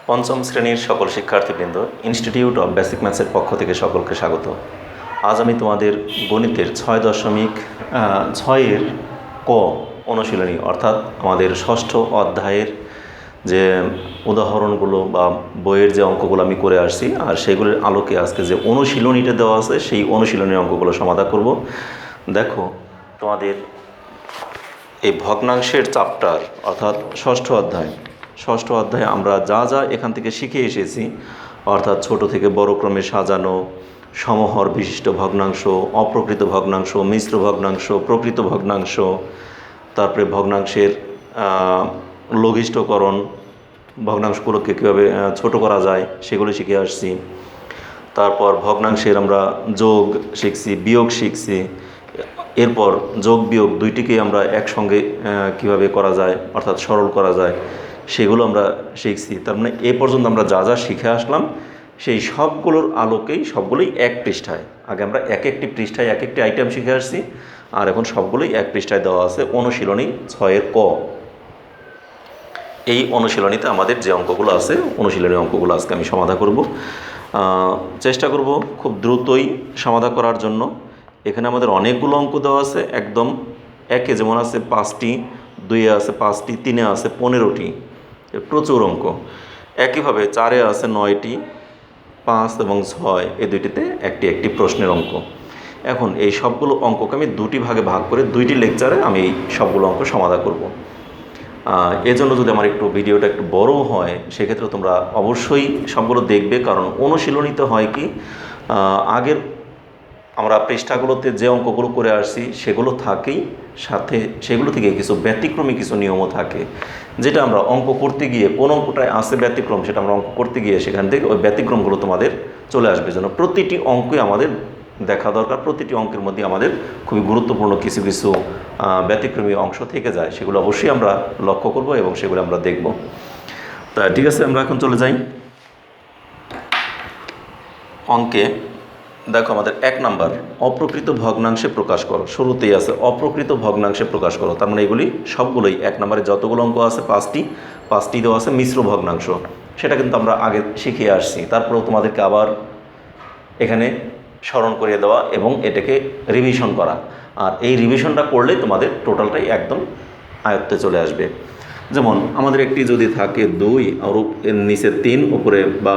পঞ্চম শ্রেণীর সকল শিক্ষার্থীবৃন্দ, ইনস্টিটিউট অফ বেসিক ম্যাথসের পক্ষ থেকে সকলকে স্বাগত। আজ আমি তোমাদের গণিতের 6.6 ক অনুশীলনী অর্থাৎ আমাদের ষষ্ঠ অধ্যায়ের যে উদাহরণগুলো বা বইয়ের যে অঙ্কগুলো আমি করে আসছি, আর সেগুলোর আলোকে আজকে যে অনুশীলনীটা দেওয়া আছে সেই অনুশীলনীর অঙ্কগুলো সমাধান করব। দেখো, তোমাদের এই ভগ্নাংশের চ্যাপ্টার অর্থাৎ ষষ্ঠ অধ্যায়ে আমরা যা যা এখান থেকে শিখে এসেছি, অর্থাৎ ছোট থেকে বড় ক্রমে সাজানো, সমহর বিশিষ্ট ভগ্নাংশ, অপ্রকৃত ভগ্নাংশ, মিশ্র ভগ্নাংশ, প্রকৃত ভগ্নাংশ, তারপরে ভগ্নাংশের লঘিষ্ঠকরণ, ভগ্নাংশগুলোকে কীভাবে ছোট করা যায় সেগুলো শিখে আসছি। তারপর ভগ্নাংশের আমরা যোগ শিখছি, বিয়োগ শিখছি। এরপর যোগ বিয়োগ দুইটিকেই আমরা একসঙ্গে কিভাবে করা যায় অর্থাৎ সরল করা যায় সেগুলো আমরা শিখছি। তার মানে এ পর্যন্ত আমরা যা যা শিখে আসলাম সেই সবগুলোর আলোকেই সবগুলোই এক পৃষ্ঠায়। আগে আমরা এক একটি পৃষ্ঠায় এক একটি আইটেম শিখে আসছি, আর এখন সবগুলোই এক পৃষ্ঠায় দেওয়া আছে অনুশীলনী 6 ক। এই অনুশীলনীতে আমাদের যে অঙ্কগুলো আছে, অনুশীলনী অঙ্কগুলো আজকে আমি সমাধান করব। চেষ্টা করব খুব দ্রুতই সমাধান করার জন্য। এখানে আমাদের অনেকগুলো অঙ্ক দেওয়া আছে, একদম একে যেমন আছে 5টি, 2-এ আছে 5টি, 3-এ আছে 15টি, প্রচুর অঙ্ক। একইভাবে 4-এ আছে 9টি, 5 এবং 6 এই দুইটিতে একটি একটি প্রশ্নের অঙ্ক। এখন এই সবগুলো অঙ্ককে আমি দুটি ভাগে ভাগ করে 2টি লেকচারে আমি এই সবগুলো অঙ্ক সমাধান করব। এজন্য যদি আমার একটু ভিডিওটা একটু বড় হয় সেক্ষেত্রে তোমরা অবশ্যই সবগুলো দেখবে, কারণ অনুশীলনীতে হয় কি, আগের আমরা পৃষ্ঠাগুলোতে যে অঙ্কগুলো করে আসছি সেগুলো থাকেই, সাথে সেগুলো থেকে কিছু ব্যতিক্রমী কিছু নিয়মও থাকে, যেটা আমরা অঙ্ক করতে গিয়ে কোন অঙ্কটায় আছে ব্যতিক্রম সেটা আমরা অঙ্ক করতে গিয়ে সেখান থেকে ওই ব্যতিক্রমগুলো তোমাদের চলে আসবে। যেন প্রতিটি অঙ্কই আমাদের দেখা দরকার, প্রতিটি অঙ্কের মধ্যে আমাদের খুবই গুরুত্বপূর্ণ কিছু কিছু ব্যতিক্রমী অংশ থেকে যায়, সেগুলো অবশ্যই আমরা লক্ষ্য করব এবং সেগুলো আমরা দেখব। তা ঠিক আছে, আমরা এখন চলে যাই অঙ্কে। দেখো, আমাদের 1 নাম্বার অপ্রকৃত ভগ্নাংশে প্রকাশ করো। শুরুতেই আছে অপ্রকৃত ভগ্নাংশে প্রকাশ করো। তার মানে এগুলি সবগুলোই 1 নাম্বারে যতগুলো অঙ্ক আছে 5টি দেওয়া আছে মিশ্র ভগ্নাংশ, সেটা কিন্তু আমরা আগে শিখে আসছি। তারপরেও তোমাদেরকে আবার এখানে স্মরণ করিয়ে দেওয়া এবং এটাকে রিভিশন করা, আর এই রিভিশনটা করলে তোমাদের টোটালটাই একদম আয়ত্তে চলে আসবে। যেমন আমাদের একটি যদি থাকে 2 আর নিচে 3, উপরে বা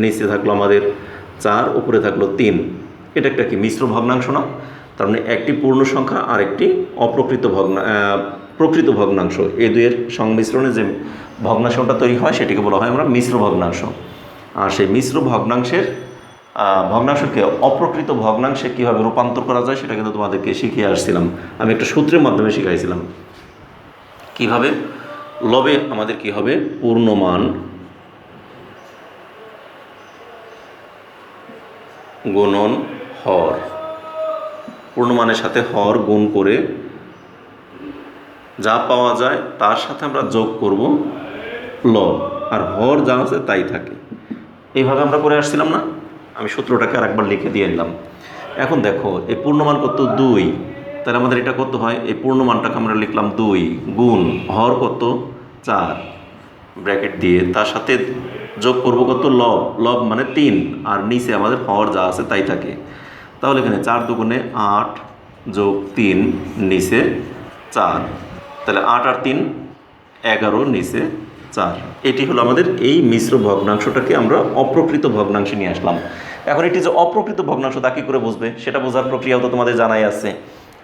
নিচে থাকলো আমাদের 4, উপরে থাকলো 3, এটা একটা কি মিশ্র ভগ্নাংশ না? তার মানে একটি পূর্ণ সংখ্যা আর একটি প্রকৃত ভগ্নাংশ, এই দুইয়ের সংমিশ্রণে যে ভগ্নাংশটা তৈরি হয় সেটিকে বলা হয় আমরা মিশ্র ভগ্নাংশ। আর সেই মিশ্র ভগ্নাংশকে অপ্রকৃত ভগ্নাংশে কীভাবে রূপান্তর করা যায় সেটা কিন্তু তোমাদেরকে শিখিয়ে আসছিলাম। আমি একটা সূত্রের মাধ্যমে শিখাইছিলাম কিভাবে লবে আমাদের কি হবে, পূর্ণমান গুণন হর, পূর্ণমানের সাথে হর গুণ করে যা পাওয়া যায় তার সাথে আমরা যোগ করব লব, আর হর যা আছে তাই থাকে। এইভাবে আমরা করে আসছিলাম না? আমি সূত্রটাকে আরেকবার লিখে দিয়ে নিলাম। এখন দেখো, এই পূর্ণমান কত 2, তাহলে আমাদের এটা কত হয়, এই পূর্ণমানটাকে আমরা লিখলাম 2 গুণ হর কত 4 ব্র্যাকেট দিয়ে, তার সাথে যোগ করব কত লব মানে 3, আর নিচে আমাদের হর যা আছে তাই থাকে। তাহলে এখানে 4 দুগুণে 8 যোগ 3 নিচে 4, তাহলে 8 আর 3 11 নিচে 4। এটি হলো আমাদের এই মিশ্র ভগ্নাংশটাকে আমরা অপ্রকৃত ভগ্নাংশে নিয়ে আসলাম। এখন এটি যে অপ্রকৃত ভগ্নাংশ তা কী করে বুঝবে সেটা বোঝার প্রক্রিয়াও তো তোমাদের জানাই আছে,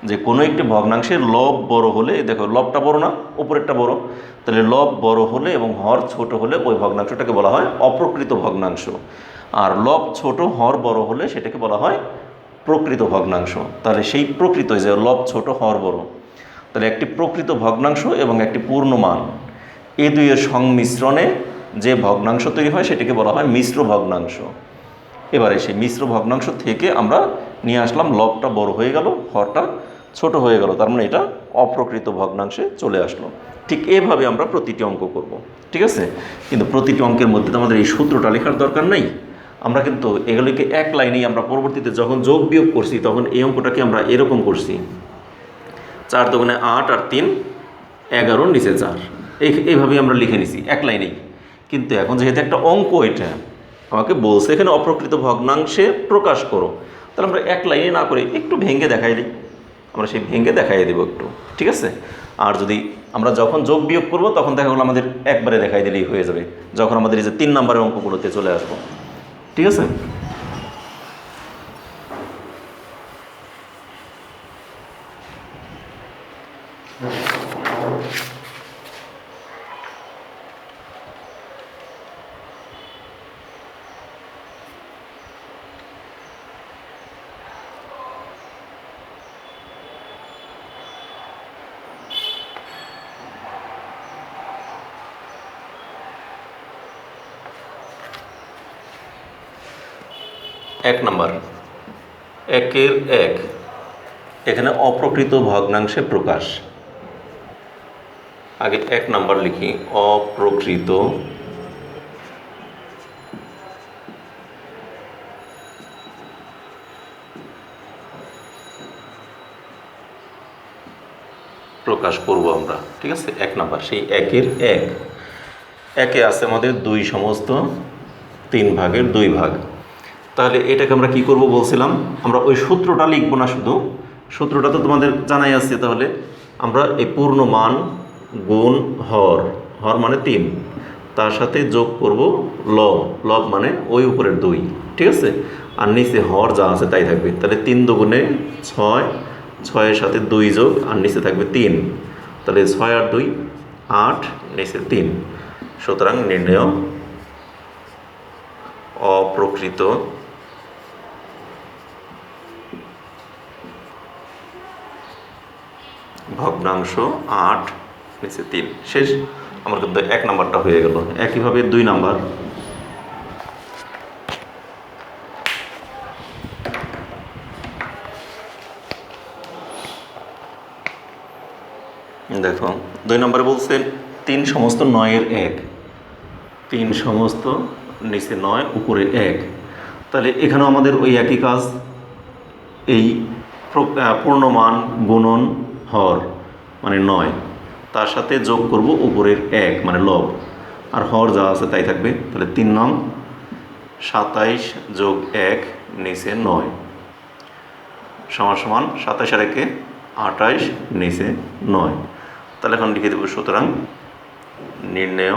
যে কোনো একটি ভগ্নাংশের লব বড় হলে, দেখো লবটা বড় না, উপরেরটা বড়, তাহলে লব বড় হলে এবং হর ছোট হলে ওই ভগ্নাংশটাকে বলা হয় অপ্রকৃত ভগ্নাংশ। আর লব ছোট হর বড় হলে সেটাকে বলা হয় প্রকৃত ভগ্নাংশ। তাহলে সেই প্রকৃত যে লব ছোট হর বড়, তাহলে একটি প্রকৃত ভগ্নাংশ এবং একটি পূর্ণমান, এই দুইয়ের সংমিশ্রণে যে ভগ্নাংশ তৈরি হয় সেটাকে বলা হয় মিশ্র ভগ্নাংশ। এবারে সেই মিশ্র ভগ্নাংশ থেকে আমরা নিয়ে আসলাম লবটা বড় হয়ে গেল, হরটা ছোট হয়ে গেল, তার মানে এটা অপ্রকৃত ভগ্নাংশে চলে আসলো। ঠিক এভাবে আমরা প্রতিটি অঙ্ক করব, ঠিক আছে? কিন্তু প্রতিটি অঙ্কের মধ্যে তো আমাদের এই সূত্রটা লেখার দরকার নেই। আমরা কিন্তু এগুলিকে এক লাইনেই আমরা পরবর্তীতে যখন যোগ বিয়োগ করছি তখন এই অঙ্কটাকে আমরা এরকম করছি, 4 দুগুণে 8 আর 3 11 নিচে 4, এইভাবেই আমরা লিখে নিছি এক লাইনেই। কিন্তু এখন যেহেতু একটা অঙ্ক, এটা আমাকে বলছে এখানে অপ্রকৃত ভগ্নাংশে প্রকাশ করো, তাহলে আমরা এক লাইনে না করে একটু ভেঙে দেখাই দিই। আমরা সেই ভেঙে দেখাই দেবো একটু, ঠিক আছে। আর যদি আমরা যখন যোগ বিয়োগ করবো তখন দেখা গেলো আমাদের একবারে দেখাই দিলেই হয়ে যাবে, যখন আমাদের এই যে 3 নম্বরের অঙ্কগুলোতে চলে আসবো, ঠিক আছে। এক নম্বর, 1-এর 1, এখানে অপ্রকৃত ভগ্নাংশে প্রকাশ। আগে 1 নম্বর লিখি, অপ্রকৃত প্রকাশ করব আমরা, ঠিক আছে। 1 নম্বর, সেই 1-এর 1, একে আছে আমাদের 2 সমস্ত 3 ভাগের 2 ভাগ। তাহলে এটাকে আমরা কি করব বলছিলাম, আমরা ওই সূত্রটা লিখব না, শুধু সূত্রটা তো তোমাদের জানাই আছে। তাহলে আমরা এই পূর্ণ মান গুণ হর, হর মানে 3, তার সাথে যোগ করব লব, লব মানে ওই উপরের 2, ঠিক আছে। আর নিচে হর যা আছে তাই থাকবে। তাহলে 3 দুগুণে 6, 6-এর সাথে 2 যোগ আর নিচে থাকবে 3, তাহলে 6 আর 2 8, নিচে 3। সুতরাং নির্ণয় অপ্রকৃত ভগ্নাংশ 8, নিচে 3। শেষ। আমার কিন্তু 1 নাম্বারটা হয়ে গেল। একইভাবে 2 নাম্বার, দেখো 2 নম্বরে বলছেন 3 সমস্ত 9-এর 1, 3 সমস্ত নিচে 9 উপরে 1। তাহলে এখানেও আমাদের ওই একই কাজ, এই পূর্ণমান গুণন হর মানে 9, তার সাথে যোগ করব উপরের 1 মানে লব, আর হর যা আছে তাই থাকবে। তাহলে 3 নং 27 যোগ 1 নিচে 9 সমান সমান 27 আর 1 28 নিচে 9। তাহলে এখন লিখে দেব, সুতরাং নির্ণয়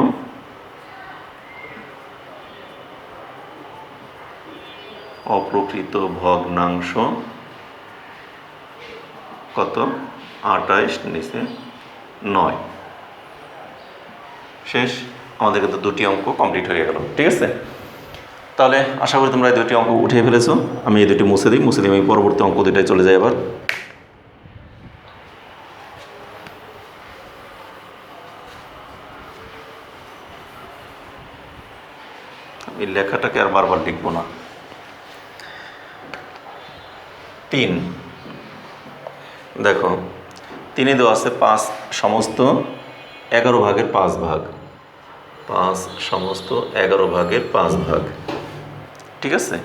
অপ্রকৃত ভগ্নাংশ কত, 28 নিচে 9। শেষ। আমাদের কিন্তু 2টি অঙ্ক কমপ্লিট হয়ে গেল, ঠিক আছে। তাহলে আশা করি তোমরা এই 2টি অঙ্ক উঠিয়ে ফেলেছো। আমি এই 2টি মুছে দিই, আমি পরবর্তী অঙ্ক 2টায় চলে যাই। এবার আমি লেখাটাকে আর বারবার লিখবো না। 3, দেখো 3-এ দেওয়া আছে 5 সমস্ত 11 ভাগের 5 ভাগ, 5 সমস্ত 11 ভাগের 5 ভাগ, ঠিক আছে।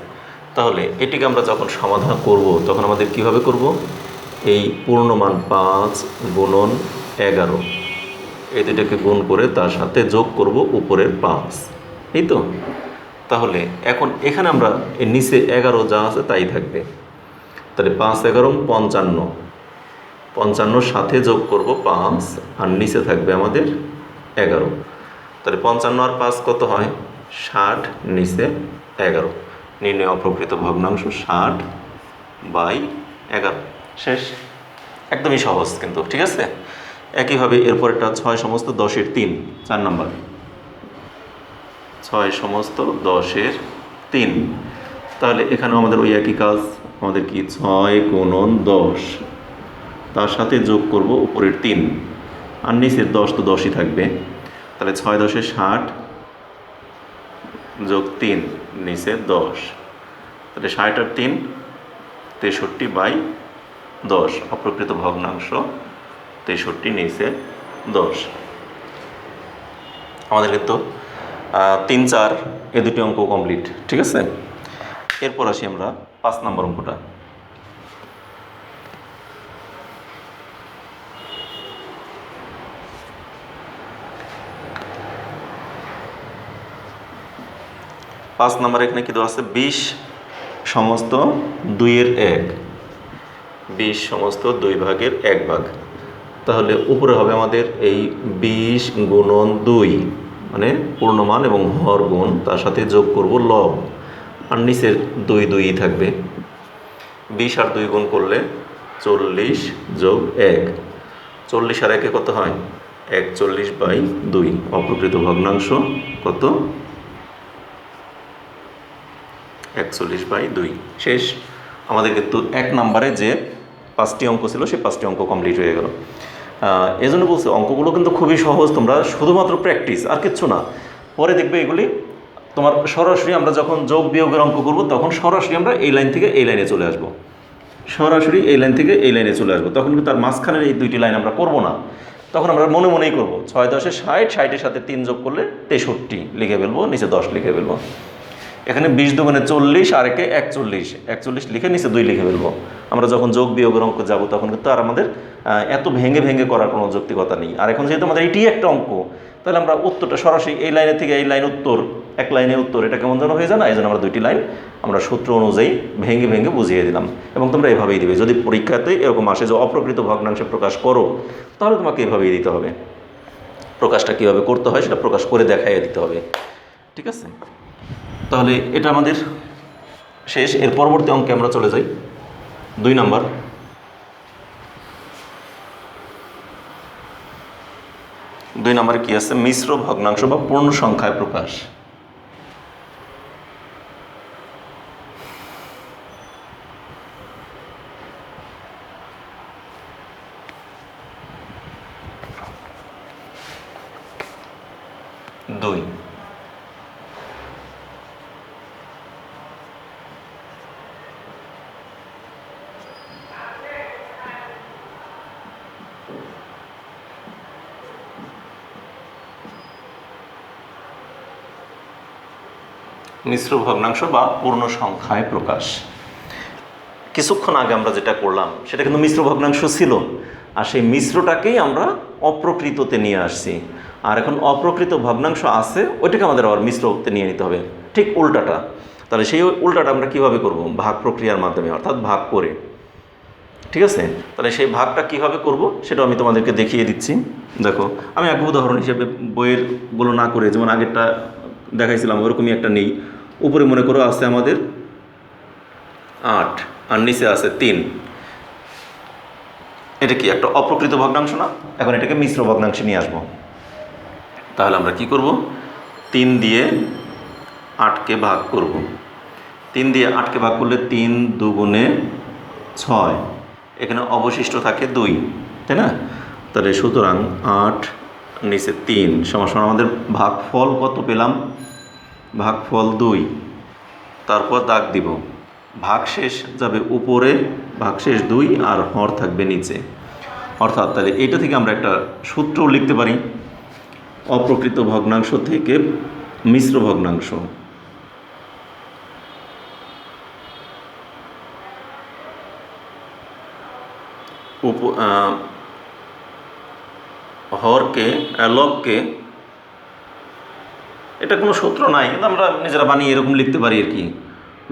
তাহলে এটিকে আমরা যখন সমাধান করব তখন আমাদের কিভাবে করব, এই পূর্ণমান 5 গুণন 11, এই দুটাকে গুণ করে তার সাথে যোগ করব উপরের 5, এই তো। তাহলে এখন এখানে আমরা এর নিচে 11 যা আছে তাই থাকবে। তাহলে 5 11 55, 55 সাথে যোগ করব 5 আর নিচে থাকবে আমাদের 11। তাহলে 55 আর 5 কত হয়, 60 নিচে 11। নির্ণয় অপ্রকৃত ভগ্নাংশ 60/11। শেষ। একদমই সহজ কিন্তু, ঠিক আছে। একইভাবে এরপরেরটা 6 সমস্ত 10-এর 3, 4 নাম্বার, 6 সমস্ত 10-এর 3। তাহলে এখানেও আমাদের ওই একই কাজ, আমাদের কি 6 গুণন 10, তার সাথে যোগ করব উপরের 3 আর নিচের 10 তো 10ই থাকবে। তাহলে 6 10-এ 60 যোগ 3 নিচে 10, তাহলে 60 আর 3 63/10, অপ্রকৃত ভগ্নাংশ 63 নিচে 10। আমাদের কিন্তু 3 4 এই 2টি অঙ্ক কমপ্লিট, ঠিক আছে। এরপর আসি আমরা 5 নম্বর অঙ্কটা। 5 নাম্বার এখানে কি দেওয়া আছে 20 সমস্ত 2/1, 20 সমস্ত 2/1 তাহলে উপরে হবে আমাদের এই 20 গুণন 2 মানে পূর্ণমান এবং হর গুণ, তার সাথে যোগ করব লব, আর নিচের 2 2ই থাকবে। 20 আর 2 গুণ করলে 40 যোগ 1, 40 আর 1 কত হয় 41/2, অপ্রকৃত ভগ্নাংশ কত 41/2। শেষ। আমাদের কিন্তু 1 নাম্বারে যে 5টি অঙ্ক ছিল সেই 5টি অঙ্ক কমপ্লিট হয়ে গেল। এই জন্য বলছি অঙ্কগুলো কিন্তু খুবই সহজ, তোমরা শুধুমাত্র প্র্যাকটিস আর কিচ্ছু না। পরে দেখবে এগুলি তোমার সরাসরি আমরা যখন যোগ বিয়োগের অঙ্ক করব তখন সরাসরি আমরা এই লাইন থেকে এই লাইনে চলে আসবো, সরাসরি এই লাইন থেকে এই লাইনে চলে আসবো। তখন কিন্তু তার মাঝখানের এই 2টি লাইন আমরা করব না, তখন আমরা মনে মনেই করবো 6 10 60, 60-এর সাথে 3 যোগ করলে 63 লিখে ফেলবো, নিচে 10 লিখে ফেলবো। এখানে 20 দুগুণে 40 আর একে 41, 41 লিখে নিচে 2 লিখে ফেলবো। আমরা যখন যোগ বিয়োগের অঙ্ক যাব তখন কিন্তু আর আমাদের এত ভেঙে ভেঙে করার কোনো যৌক্তিকতা নেই। আর এখন যেহেতু আমাদের এটি একটা অঙ্ক, তাহলে আমরা উত্তরটা সরাসরি এই লাইনের থেকে এই লাইন উত্তর, এক লাইনে উত্তর, এটা কেমন যেন হয়ে যায় না? এই জন্য আমরা 2টি লাইন আমরা সূত্র অনুযায়ী ভেঙে ভেঙে বুঝিয়ে দিলাম। এবং তোমরা এভাবেই দিবে, যদি পরীক্ষাতে এরকম আসে যে অপ্রকৃত ভগ্নাংশে প্রকাশ করো, তাহলে তোমাকে এভাবেই দিতে হবে। প্রকাশটা কীভাবে করতে হয় সেটা প্রকাশ করে দেখাইয়ে দিতে হবে, ঠিক আছে? তাহলে এটা আমাদের শেষ। এর পরবর্তী অঙ্কে আমরা চলে যাই 2 নাম্বার। 2 নাম্বারে কি আছে? মিশ্র ভগ্নাংশ বা পূর্ণ সংখ্যায় প্রকাশ। দুই মিশ্র ভগ্নাংশ বা পূর্ণ সংখ্যায় প্রকাশ। কিছুক্ষণ আগে আমরা যেটা করলাম সেটা কিন্তু মিশ্র ভগ্নাংশ ছিল, আর সেই মিশ্রটাকেই আমরা অপ্রকৃততে নিয়ে আসছি। আর এখন অপ্রকৃত ভগ্নাংশ আছে, ওইটাকে আমাদের আবার মিশ্রতে নিয়ে নিতে হবে, ঠিক উল্টাটা। তাহলে সেই উল্টাটা আমরা কীভাবে করব? ভাগ প্রক্রিয়ার মাধ্যমে, অর্থাৎ ভাগ করে, ঠিক আছে? তাহলে সেই ভাগটা কীভাবে করব সেটাও আমি তোমাদেরকে দেখিয়ে দিচ্ছি। দেখো, আমি এক উদাহরণ হিসেবে বইয়েরগুলো না করে, যেমন আগেরটা দেখাইছিলাম ওরকমই একটা নেই। উপরে মনে করো আছে আমাদের 8 আর নিচে আছে 3। এটা কি একটা অপ্রকৃত ভগ্নাংশ না? এখন এটাকে মিশ্র ভগ্নাংশে নিয়ে আসবো। তাহলে আমরা কি করব? 3 দিয়ে 8কে ভাগ করব। 3 দিয়ে 8কে ভাগ করলে 3 দুগুণে 6, এখানে অবশিষ্ট থাকে 2, তাই না? তাহলে সুতরাং 8 নিচে 3 সমান আমাদের ভাগফল কত পেলাম? ভাগফল 2। তারপর দাগ দিব, ভাগশেষ যাবে উপরে, ভাগশেষ 2 আর হর থাকবে নিচে। অর্থাৎ তাহলে এটা থেকে আমরা একটা সূত্রও লিখতে পারি, অপ্রকৃত ভগ্নাংশ থেকে মিশ্র ভগ্নাংশ। হরকে লবকে, এটা কোনো সূত্র নাই কিন্তু আমরা নিজেরা বানিয়ে এরকম লিখতে পারি আর কি,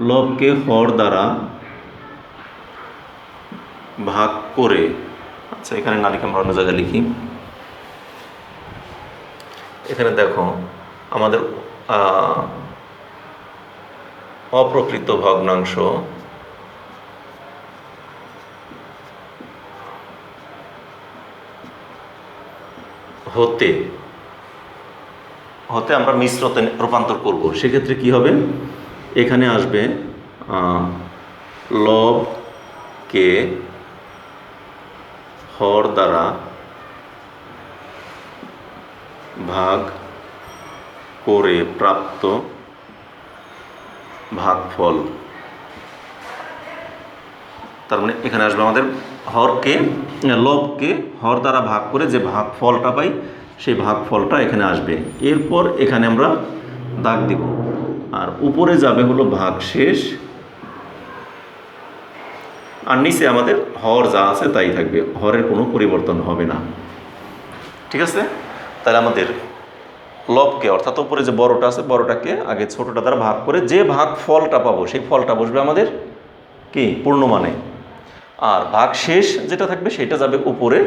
লবকে হর দ্বারা ভাগ করে। আচ্ছা, এখানে না লিখে আমরা অন্য জায়গায় লিখি। এখানে দেখো আমাদের অপ্রকৃত ভগ্নাংশ হতে হতে আমরা মিশ্রতে রূপান্তর করব। সেক্ষেত্রে কি হবে? এখানে আসবে লবকে হর দ্বারা ভাগ করে প্রাপ্ত ভাগফল। তার মানে এখানে আসবে আমাদের লবকে হর দ্বারা ভাগ করে যে ভাগফলটা পাই সেই ভাগফলটা এখানে আসবে। এরপর এখানে আমরা দাগ দিব, আর উপরে যাবে হলো ভাগশেষ, আর নিচে আমাদের হর যা আছে তাই থাকবে, হরের কোনো পরিবর্তন হবে না, ঠিক আছে? তাহলে আমাদের লবকে অর্থাৎ উপরে যে বড়টা আছে বড়টাকে আগে ছোটটা দ্বারা ভাগ করে যে ভাগ ফলটা পাবো সেই ফলটা বসবে আমাদের কি পূর্ণমানে, আর ভাগ শেষ যেটা থাকবে সেটা যাবে উপরে,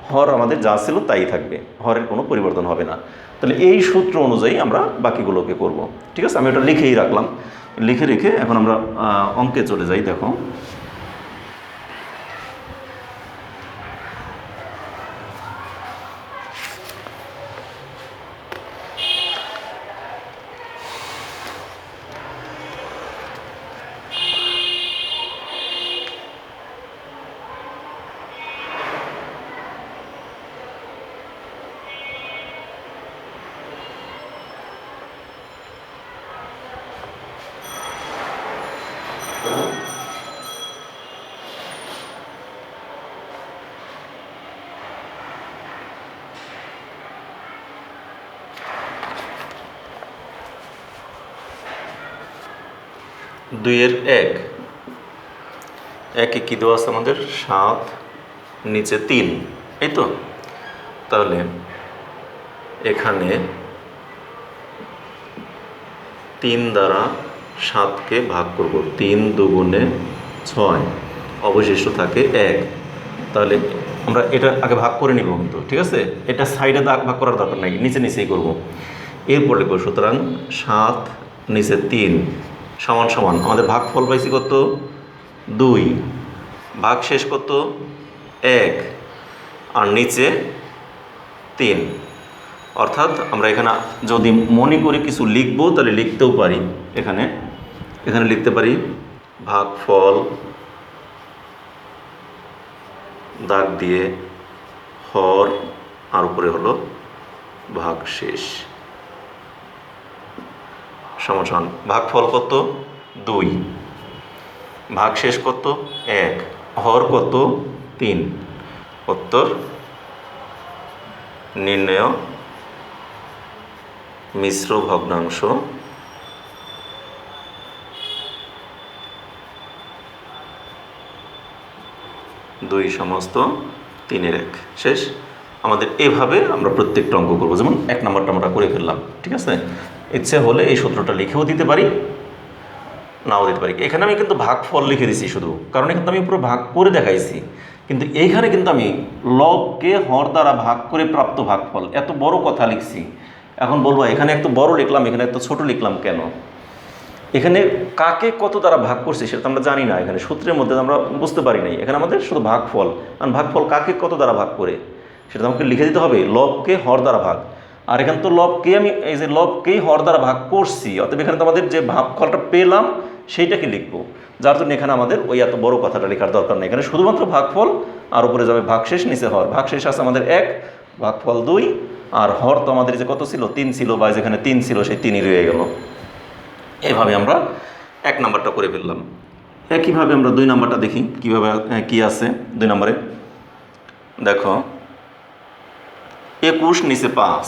হর আমাদের যা ছিল তাই থাকবে, হরের কোনো পরিবর্তন হবে না। তাহলে এই সূত্র অনুযায়ী আমরা বাকিগুলোকে করব। ঠিক আছে, আমি ওটা লিখেই রাখলাম। লিখে রেখে এখন আমরা অঙ্কে চলে যাই। দেখো দুইয়ের এক, একে কী দেওয়া আছে আমাদের 7, নিচে 3, এই তো। তাহলে এখানে 3 দ্বারা 7কে ভাগ করব, 3 দুগুণে 6, অবশিষ্ট থাকে 1। তাহলে আমরা এটা আগে ভাগ করে নিব কিন্তু, ঠিক আছে, এটা সাইডে ভাগ করার দরকার নাই, নিচে নিচেই করব। এরপর লিখব সুতরাং 7 নিচে 3 সমান সমান আমাদের ভাগ ফল পাইছি কত 2, ভাগ শেষ কত 1, আর নিচে 3। অর্থাৎ আমরা এখানে যদি মনে করে কিছু লিখব তাহলে লিখতেও পারি। এখানে লিখতে পারি ভাগ ফল দাগ দিয়ে হর, আর উপরে হলো ভাগ শেষ সমান সমান ভাগ ফল কত 2, ভাগ শেষ কত 1, হর কত 3। উত্তর নির্ণয় মিশ্র ভগ্নাংশ 2/3 শেষ। আমাদের এভাবে আমরা প্রত্যেকটা অঙ্ক করবো। যেমন 1 নম্বরটা আমরা করে ফেললাম, ঠিক আছে। ইচ্ছে হলে এই সূত্রটা লিখেও দিতে পারি, নাও দিতে পারি। এখানে আমি কিন্তু ভাগ ফল লিখে দিছি শুধু, কারণ এখানে আমি পুরো ভাগ করে দেখাইছি। কিন্তু এইখানে কিন্তু আমি লবকে হর দ্বারা ভাগ করে প্রাপ্ত ভাগফল, এত বড় কথা লিখছি। এখন বলবো এখানে একটু বড় লিখলাম, এখানে একটু ছোট লিখলাম কেন? এখানে কাকে কত দ্বারা ভাগ করছি সেটা তো আমরা জানি না, এখানে সূত্রের মধ্যে আমরা বুঝতে পারি নাই। এখানে আমাদের শুধু ভাগফল, কারণ ভাগফল কাকে কত দ্বারা ভাগ করে সেটা আমাকে লিখে দিতে হবে, লবকে হর দ্বারা ভাগ। আর এখানে তো লবকে আমি এই যে লবকেই হর দ্বারা ভাগ করছি, অতএব এখানে তো আমাদের যে ভাগফলটা পেলাম সেইটাকে লিখবো, যার জন্য এখানে আমাদের ওই এত বড় কথাটা লেখার দরকার নেই। এখানে শুধুমাত্র ভাগফল, আর উপরে যাবে ভাগশেষ, নিচে হর। ভাগশেষ আছে আমাদের 1, ভাগফল 2, আর হর তো আমাদের যে কত ছিল 3 ছিল, বা যেখানে 3 ছিল সেই 3ই রয়ে গেল। এইভাবে আমরা 1 নাম্বারটা করে ফেললাম। একইভাবে আমরা 2 নাম্বারটা দেখি কীভাবে কী আছে। 2 নম্বরে দেখো 21 নিচে 5,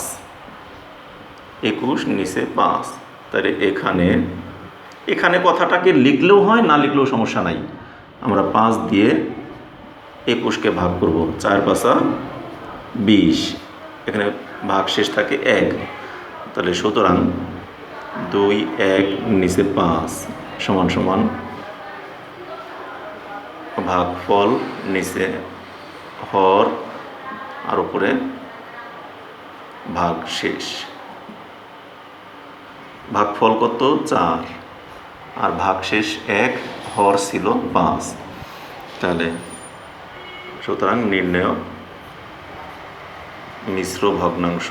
21 নিচে 5। তাহলে এখানে কথাটাকে লিখলেও হয়, না লিখলেও সমস্যা নাই। আমরা 5 দিয়ে 21কে ভাগ করব, 4 5 20, এখানে ভাগ শেষ থাকে 1। তাহলে সুতরাং 2 1 নিচে 5 সমান সমান ভাগফল নিচে হর, আর উপরে ভাগ শেষ। ভাগফল কত 4, আর ভাগ শেষ 1, হর ছিল 5। তাহলে সুতরাং নির্ণয় মিশ্র ভগ্নাংশ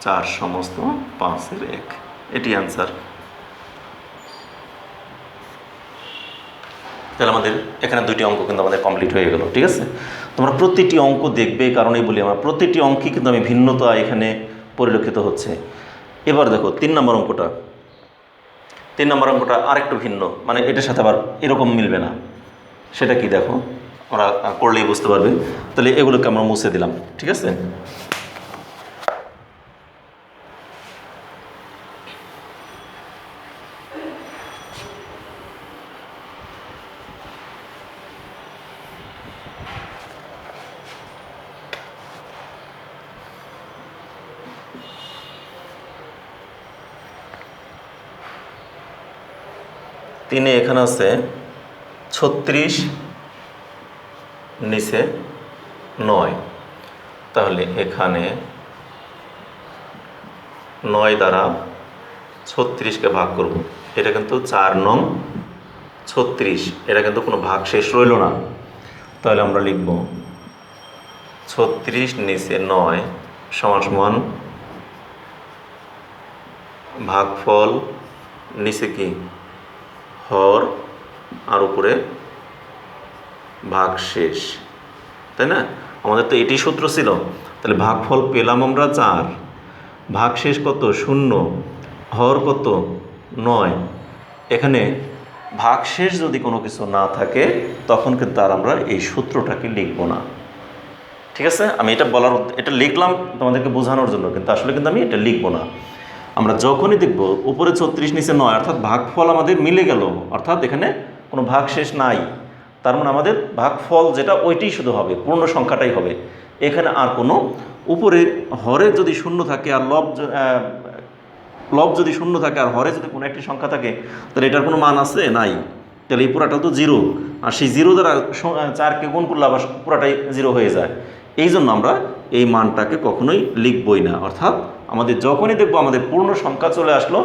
4/5। এটি অ্যান্সার। তাহলে আমাদের এখানে 2টি অঙ্ক কিন্তু আমাদের কমপ্লিট হয়ে গেল, ঠিক আছে। তোমরা প্রতিটি অঙ্ক দেখবে, কারণেই বলি আমরা প্রতিটি অঙ্কই কিন্তু আমি ভিন্নতা এখানে পরিলক্ষিত হচ্ছে। এবার দেখো 3 নম্বর অঙ্কটা, 3 নম্বর অঙ্কটা আরেকটু ভিন্ন, মানে এটার সাথে আবার এরকম মিলবে না। সেটা কি দেখো, আমরা করলেই বুঝতে পারবে। তাহলে এগুলোকে আমরা মুছে দিলাম, ঠিক আছে। 3 এখানে আছে 36, নিচে 9, তাহলে এখানে 9 দ্বারা 36কে ভাগ করব। এটা কিন্তু 4 নং 36, এটা কিন্তু কোনো ভাগ শেষ রইল না। তাহলে আমরা লিখব 36 নিচে 9 সমান সমান ভাগফল, নিচে কি হর আর উপরে ভাগ শেষ, তাই না? আমাদের তো এটি সূত্র ছিল। তাহলে ভাগফল পেলাম আমরা 4, ভাগ শেষ কত 0, হর কত 9। এখানে ভাগশেষ যদি কোনো কিছু না থাকে তখন কিন্তু আর আমরা এই সূত্রটাকে লিখব না। ঠিক আছে, আমি এটা লিখলাম তোমাদেরকে বোঝানোর জন্য, কিন্তু আসলে কিন্তু আমি এটা লিখব না। আমরা যখনই দেখব উপরে 36 নিচে 9, অর্থাৎ ভাগফল আমাদের মিলে গেল, অর্থাৎ এখানে কোনো ভাগশেষ নাই, তার মানে আমাদের ভাগফল যেটা ওইটাই শুধু হবে, পূর্ণ সংখ্যাটাই হবে। এখানে আর কোনো উপরে হরে যদি 0 থাকে আর লব যদি 0 থাকে আর হরে যদি কোনো একটি সংখ্যা থাকে, তাহলে এটার কোনো মান আছে? নাই। তাহলে এই পুরাটা তো 0, আর সেই 0 দ্বারা 4কে গুণ করলে আবার পুরাটাই 0 হয়ে যায়। এই জন্য আমরা এই মানটাকে কখনোই লিখবই না। অর্থাৎ আমাদের যখনই দেখবো আমাদের পূর্ণ সংখ্যা চলে আসলো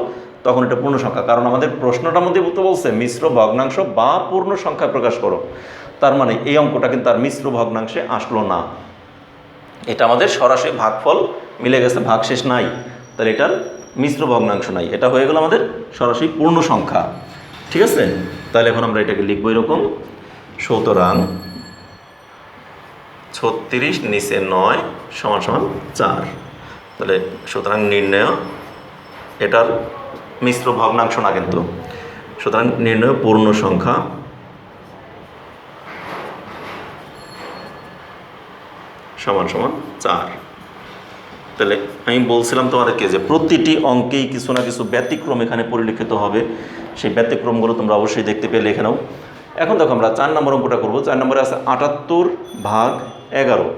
তখন এটা পূর্ণ সংখ্যা, কারণ আমাদের প্রশ্নটার মধ্যে তো বলছে মিশ্র ভগ্নাংশ বা পূর্ণ সংখ্যা প্রকাশ করো। তার মানে এই অঙ্কটা কিন্তু আর মিশ্র ভগ্নাংশে আসলো না, এটা আমাদের সরাসরি ভাগফল মিলে গেছে, ভাগশেষ নাই, তাহলে এটার মিশ্র ভগ্নাংশ নাই, এটা হয়ে গেল আমাদের সরাসরি পূর্ণ সংখ্যা। ঠিক আছে, তাহলে এখন আমরা এটাকে লিখবো এরকম, সুতরাং 36 নিচে 9 সমান সমান 4। তাহলে সুতরাং নির্ণয়, এটার মিশ্র ভগ্নাংশ না কিন্তু, সুতরাং নির্ণয় পূর্ণ সংখ্যা সমান সমান 4। তাহলে আমি বলছিলাম তোমাদেরকে যে প্রতিটি অঙ্কেই কিছু না কিছু ব্যতিক্রম এখানে পরিলক্ষিত হবে, সেই ব্যতিক্রমগুলো তোমরা অবশ্যই দেখতে পেলে এখানেও। এখন দেখো আমরা 4 নম্বর অঙ্কটা করবো। 4 নম্বরে আছে 78 ভাগ 11।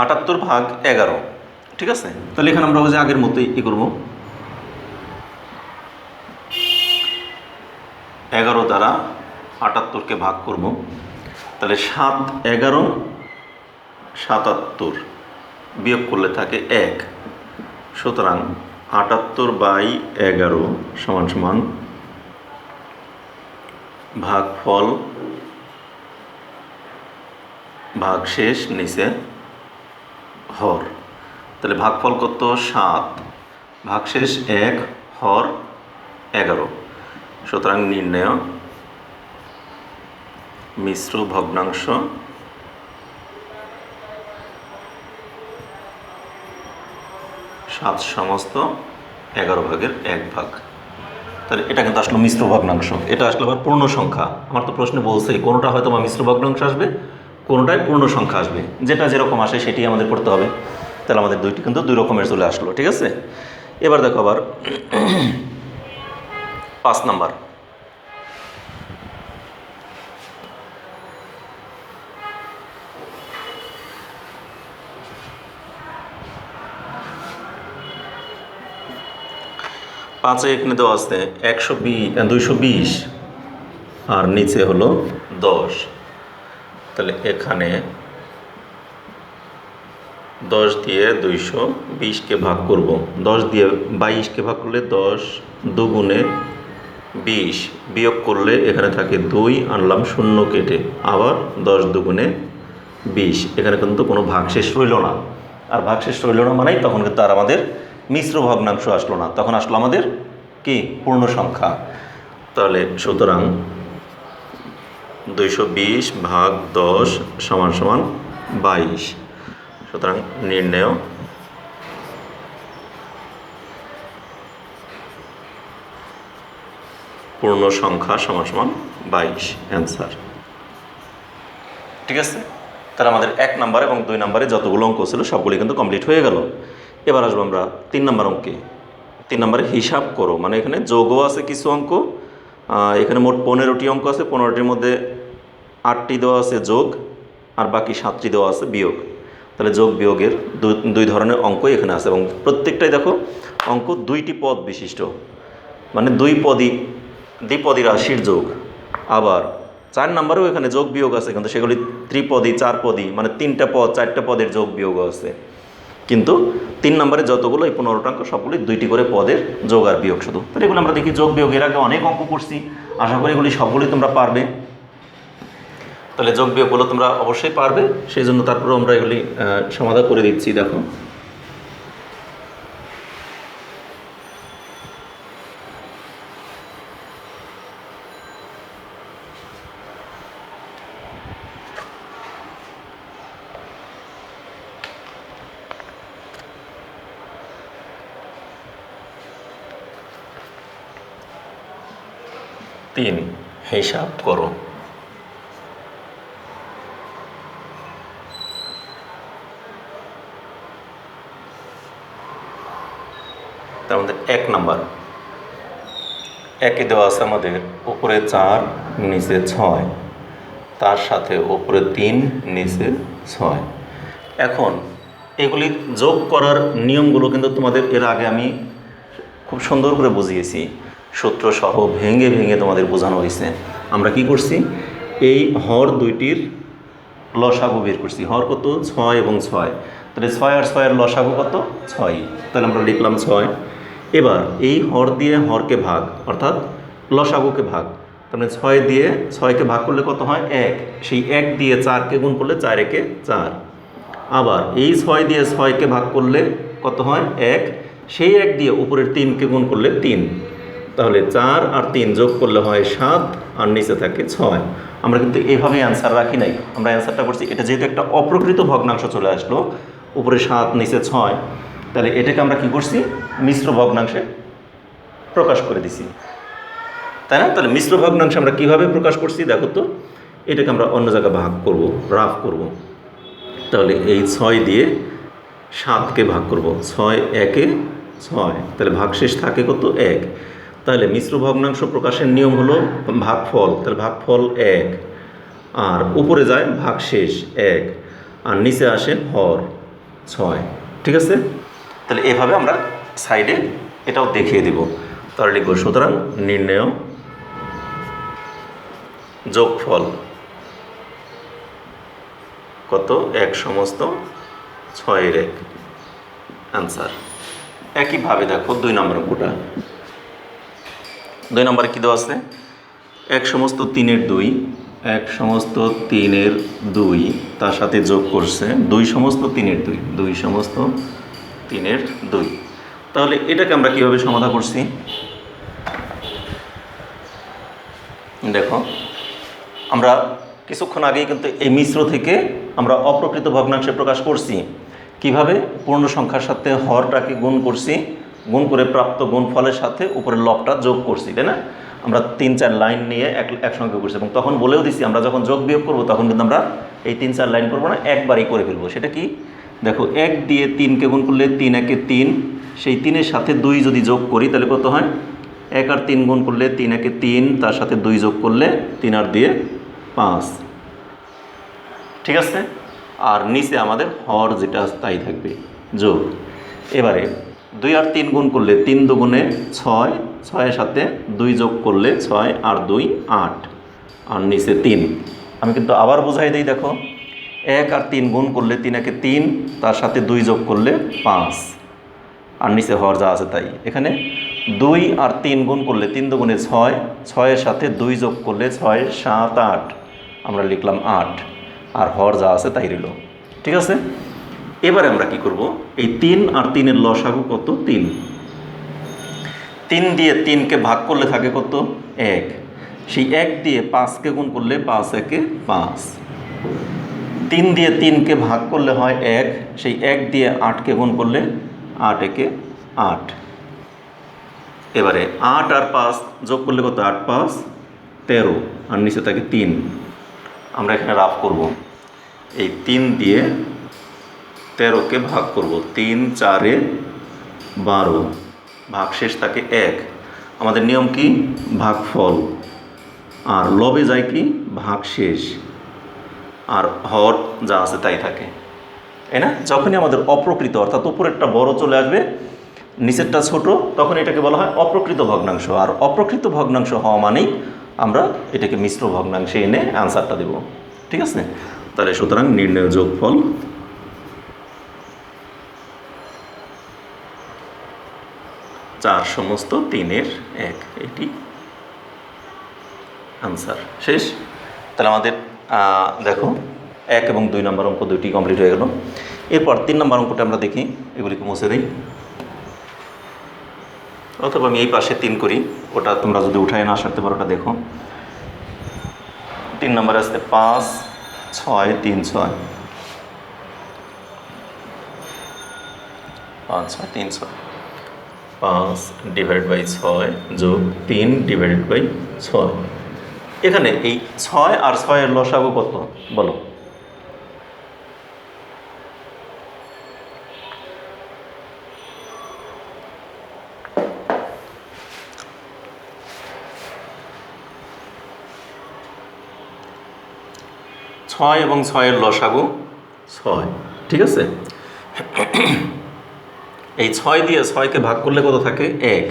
আটাত্তর ভাগ 11, ঠিক আছে। তাহলে এখানে আমরা যে আগের মতোই করব, 11 দ্বারা 78কে ভাগ করব। তাহলে 7, 11, 77, বিয়োগ করলে থাকে 1। সুতরাং 78/11 সমান সমান ভাগফল ভাগশেষ নিচে হর। তাহলে ভাগফল কত 7, ভাগশেষ 1, হর 11। সুতরাং নির্ণয় মিশ্র ভগ্নাংশ 7 সমস্ত 11 ভাগের 1 ভাগ। তাহলে এটা কিন্তু আসলে মিশ্র ভগ্নাংশ, এটা আসলে আবার পূর্ণ সংখ্যা। আমার তো প্রশ্নে বলছে কোনোটা হয়তো বা মিশ্র ভগ্নাংশ আসবে, কোনোটাই পূর্ণ সংখ্যা আসবে, যেটা যেরকম আসে সেটি আমাদের করতে হবে। তাহলে আমাদের দুইটি কিন্তু 2 রকমের চলে আসলো। ঠিক আছে, এবার দেখো আবার 5 নাম্বার। পাঁচে এখানে দেওয়া আছে 220 আর নিচে হলো 10। তাহলে এখানে 10 দিয়ে 220কে ভাগ করব। 10 দিয়ে 22কে ভাগ করলে 10 দুগুণে 20, বিয়োগ করলে এখানে থাকে 2, আনলাম 0 কেটে, আবার 10 দুগুণে 20। এখানে কিন্তু কোনো ভাগশেষ রইল না, আর ভাগশেষ রইল না মানেই তখন কিন্তু আর আমাদের মিশ্র ভগ্নাংশ আসলো না, তখন আসলো আমাদের কি পূর্ণ সংখ্যা। তাহলে সুতরাং 220 ভাগ 10 সমান সমান 22। সুতরাং নির্ণয় পূর্ণ সংখ্যা সমান সমান 22 অ্যান্সার। ঠিক আছে, তাহলে আমাদের 1 নাম্বার এবং 2 নাম্বারে যতগুলো অঙ্ক ছিল সবগুলি কিন্তু কমপ্লিট হয়ে গেল। এবার আসবো আমরা 3 নম্বর অঙ্কে। 3 নম্বরে হিসাব করো, মানে এখানে যোগও আছে কিছু অঙ্ক। এখানে মোট 15টি অঙ্ক আছে, 15টির মধ্যে 8টি দেওয়া আছে যোগ, আর বাকি 7টি দেওয়া আছে বিয়োগ। তাহলে যোগ বিয়োগের দুই ধরনের অঙ্কই এখানে আছে, এবং প্রত্যেকটাই দেখো অঙ্ক 2টি পদ বিশিষ্ট, মানে দ্বিপদী রাশির যোগ। আবার 4 নম্বরেও এখানে যোগ বিয়োগ আছে, কিন্তু সেগুলি ত্রিপদী, 4পদী, মানে 3টা পদ 4টা পদের যোগ বিয়োগও আছে। কিন্তু 3 নম্বরে যতগুলো এই 15টা অঙ্ক সবগুলি 2টি করে পদের যোগ আর বিয়োগ শুধু। তাহলে এগুলো আমরা দেখি যোগ বিয়োগ, এর আগে অনেক অঙ্ক করছি, আশা করি এগুলি সবগুলি তোমরা পারবে। তাহলে যোগ বিয়োগগুলো তোমরা অবশ্যই পারবে, সেই জন্য তারপরেও আমরা এগুলি সমাধান করে দিচ্ছি। দেখো তিন, হিসাব করো। তার মধ্যে 1 নাম্বার, একে দেওয়া আছে আমাদের উপরে 4 নিচে 6, তার সাথে উপরে 3 নিচে 6। এখন এগুলি যোগ করার নিয়মগুলো কিন্তু তোমাদের এর আগে আমি খুব সুন্দর করে বুঝিয়েছি, সূত্র সহ ভেঙে ভেঙে তোমাদের বোঝানো হয়েছে। আমরা কি করছি, এই হর দুইটির লসাগু বের করছি। হর কত? 6 এবং 6। তাহলে 6 আর 6 এর লসাগু কত? 6। তাহলে আমরা লিখলাম 6। এবার এই হর দিয়ে হরকে ভাগ, অর্থাৎ লসাগুকে ভাগ। তাহলে 6 দিয়ে 6কে ভাগ করলে কত হয়? 1। সেই 1 দিয়ে 4কে গুণ করলে 4 একে 4। আবার এই 6 দিয়ে 6কে ভাগ করলে কত হয়? 1। সেই 1 দিয়ে উপরের 3কে গুণ করলে 3। তাহলে 4 আর 3 যোগ করলে হয় 7, আর নিচে থাকে 6। আমরা কিন্তু এইভাবে অ্যান্সার রাখি নাই, আমরা অ্যান্সারটা করছি, এটা যেহেতু একটা অপ্রকৃত ভগ্নাংশ চলে আসলো, উপরে 7 নিচে 6, তাহলে এটাকে আমরা কি করছি? মিশ্র ভগ্নাংশে প্রকাশ করে দিছি, তাই না? তাহলে মিশ্র ভগ্নাংশে আমরা কীভাবে প্রকাশ করছি দেখো তো। এটাকে আমরা অন্য জায়গায় ভাগ করব, রাফ করব। তাহলে এই 6 দিয়ে 7কে ভাগ করব, 6 একে 6, তাহলে ভাগশেষ থাকে কত? 1। তাহলে মিশ্র ভগ্নাংশ প্রকাশের নিয়ম হলো ভাগফল, তাহলে ভাগফল 1, আর উপরে যায় ভাগশেষ 1, আর নিচে আসে হর 6। ঠিক আছে? তাহলে এভাবে আমরা সাইডে এটাও দেখিয়ে দিব। তাহলে লিখব, সুতরাং নির্ণয় যোগফল কত? 1 সমস্ত 6 এর 1 আনসার। একইভাবে দেখো 2 নম্বর অঙ্কটা। 2 নম্বরে কী দেওয়া আছে? 1 সমস্ত 3 এর 2, 1 সমস্ত 3 এর 2, তার সাথে যোগ করছে 2 সমস্ত 3 এর 2, 2 সমস্ত 3 এর 2। তাহলে এটাকে আমরা কীভাবে সমাধান করছি দেখো। আমরা কিছুক্ষণ আগেই কিন্তু এই মিশ্র থেকে আমরা অপ্রকৃত ভগ্নাংশে প্রকাশ করছি। কিভাবে? পূর্ণ সংখ্যার সাথে হরটাকে গুণ করছি, গুণ করে প্রাপ্ত গুণফলের সাথে উপরের লবটা যোগ করছি, তাই না? আমরা 3-4 লাইন নিয়ে একসঙ্গে করছি, এবং তখন বলেও দিচ্ছি আমরা যখন যোগ বিয়োগ করবো তখন কিন্তু আমরা এই 3-4 লাইন করবো না, একবারই করে ফেলবো। সেটা কি দেখো, 1 দিয়ে 3কে গুণ করলে 3 একে 3, সেই 3-এর সাথে 2 যদি যোগ করি তাহলে কত হয়? 1 আর 3 গুণ করলে 3 একে 3, তার সাথে 2 যোগ করলে 3 আর 2 5। ঠিক আছে? আর নিচে আমাদের হর যেটা তাই থাকবে, যোগ। এবারে 2 আর 3 গুণ করলে 3 দুগুণে 6, 6-এর সাথে 2 যোগ করলে 6 আর 2 8, আর নিচে 3। আমি কিন্তু আবার বোঝাই দিই, দেখো 1 আর 3 গুণ করলে 3 একে 3, তার সাথে 2 যোগ করলে 5, আর নিচে হর যা আছে তাই। এখানে 2 আর 3 গুণ করলে 3 দুগুণে 6, 6-এর সাথে 2 যোগ করলে 6, 7, 8, আমরা লিখলাম 8, আর হর যা আছে তাই রইল। ঠিক আছে? এবারে আমরা কি করব, এই 3 আর 3-এর লসাগু কত? 3। 3 দিয়ে 3কে ভাগ করলে থাকে কত? 1। সেই 1 দিয়ে 5কে গুণ করলে 5 একে 5। 3 দিয়ে 3কে ভাগ করলে হয় 1, সেই 1 দিয়ে 8কে গুণ করলে 8 একে 8। এবারে 8 আর 5 যোগ করলে কত? 8 5 13, আর নিচে থাকে 3। আমরা এখানে রাফ করব, এই 3 দিয়ে 13কে ভাগ করব, 3 4 12, ভাগশেষ থাকে 1। আমাদের নিয়ম কি? ভাগফল। আর লবে যায় কি? ভাগশেষ। আর হর যা আছে তাই থাকে, তাই না? যখনই আমাদের অপ্রকৃত অর্থাৎ উপরেরটা বড় চলে আসবে, নিচেরটা ছোট, তখন এটাকে বলা হয় অপ্রকৃত ভগ্নাংশ। আর অপ্রকৃত ভগ্নাংশ হওয়া মানেই আমরা এটাকে মিশ্র ভগ্নাংশে এনে আনসারটা দেব। ঠিক আছে? তাহলে সুতরাং নির্ণয় যোগফল 4 সমস্ত 3-এর 1, এটি আনসার। শেষ। তাহলে আমাদের দেখো 1 এবং 2 নম্বর অঙ্ক দুইটি কমপ্লিট হয়ে গেল। এরপর 3 নম্বর অঙ্কটা আমরা দেখি, এগুলিকে মুছে দিই, অথবা আমি এই পাশে 3 করি, ওটা তোমরা যদি উঠায় না আসতে পারো ওটা দেখো। 3 নম্বরে আসতে 5 6 3 6, 5 6 3 6, 5 ডিভাইডেড বাই 6 যোগ 3 ডিভাইডেড বাই 6। এখানে এই 6 আর 6 এর লসাগু কত বলো? ছয় এবং 6 এর লসাগু 6, ঠিক আছে? এই 6 দিয়ে 6কে ভাগ করলে কত থাকে? 1।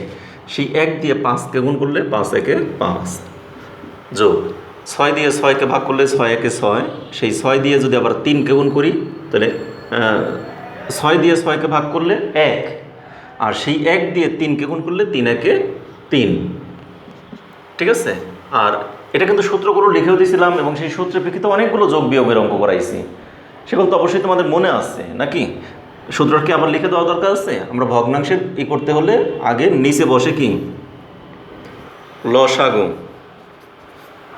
সেই 1 দিয়ে 5কে গুণ করলে 5 একে 5, যোগ 6 দিয়ে 6কে ভাগ করলে 6 একে 6, সেই 6 দিয়ে যদি আবার 3কে গুণ করি তাহলে 6 দিয়ে 6কে ভাগ করলে 1, আর সেই 1 দিয়ে 3কে গুণ করলে 3 একে 3। ঠিক আছে? আর এটা কিন্তু সূত্রগুলো লিখেও দিয়েছিলাম, এবং সেই সূত্রের প্রেক্ষিতে অনেকগুলো যোগ বিয়োগের অঙ্ক করাইছি, সেগুলো তো অবশ্যই তোমাদের মনে আছে নাকি? সূত্রটা কি আবার লিখে দেওয়া দরকার আছে? আমরা ভগ্নাংশের করতে হলে আগে নিচে বসে কি লসাগু,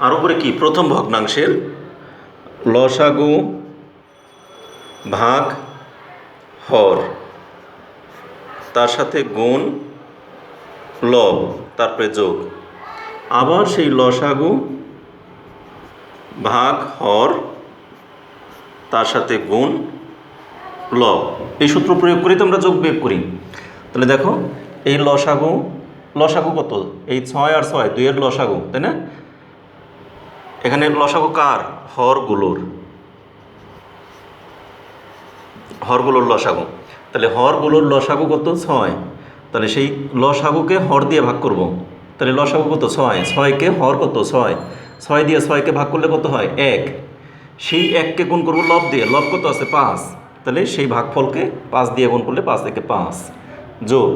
আর উপরে কি প্রথম ভগ্নাংশের লসাগু ভাগ হর, তার সাথে গুণ লব, তারপরে যোগ, আবার সেই লসাগু ভাগ হর, তার সাথে গুণ লব, এই সূত্র প্রয়োগ করি তো আমরা যোগ বিয়োগ করি। তাহলে দেখো এই লসাগু কত? এই 6 আর 6 2 এর লসাগু, তাই না? এখানে লসাগু কার? হরগুলোর লসাগু। তাহলে হরগুলোর লসাগু কত? 6। তাহলে সেই লসাগুকে হর দিয়ে ভাগ করব, তাহলে লসাগু কত? 6। 6কে হর কত? 6। 6 দিয়ে 6কে ভাগ করলে কত হয়? 1। সেই 1কে গুণ করবো লব দিয়ে, লব কত আছে? 5। তাহলে সেই ভাগফলকে 5 দিয়ে গুণ করলে 5 থেকে 5, যোগ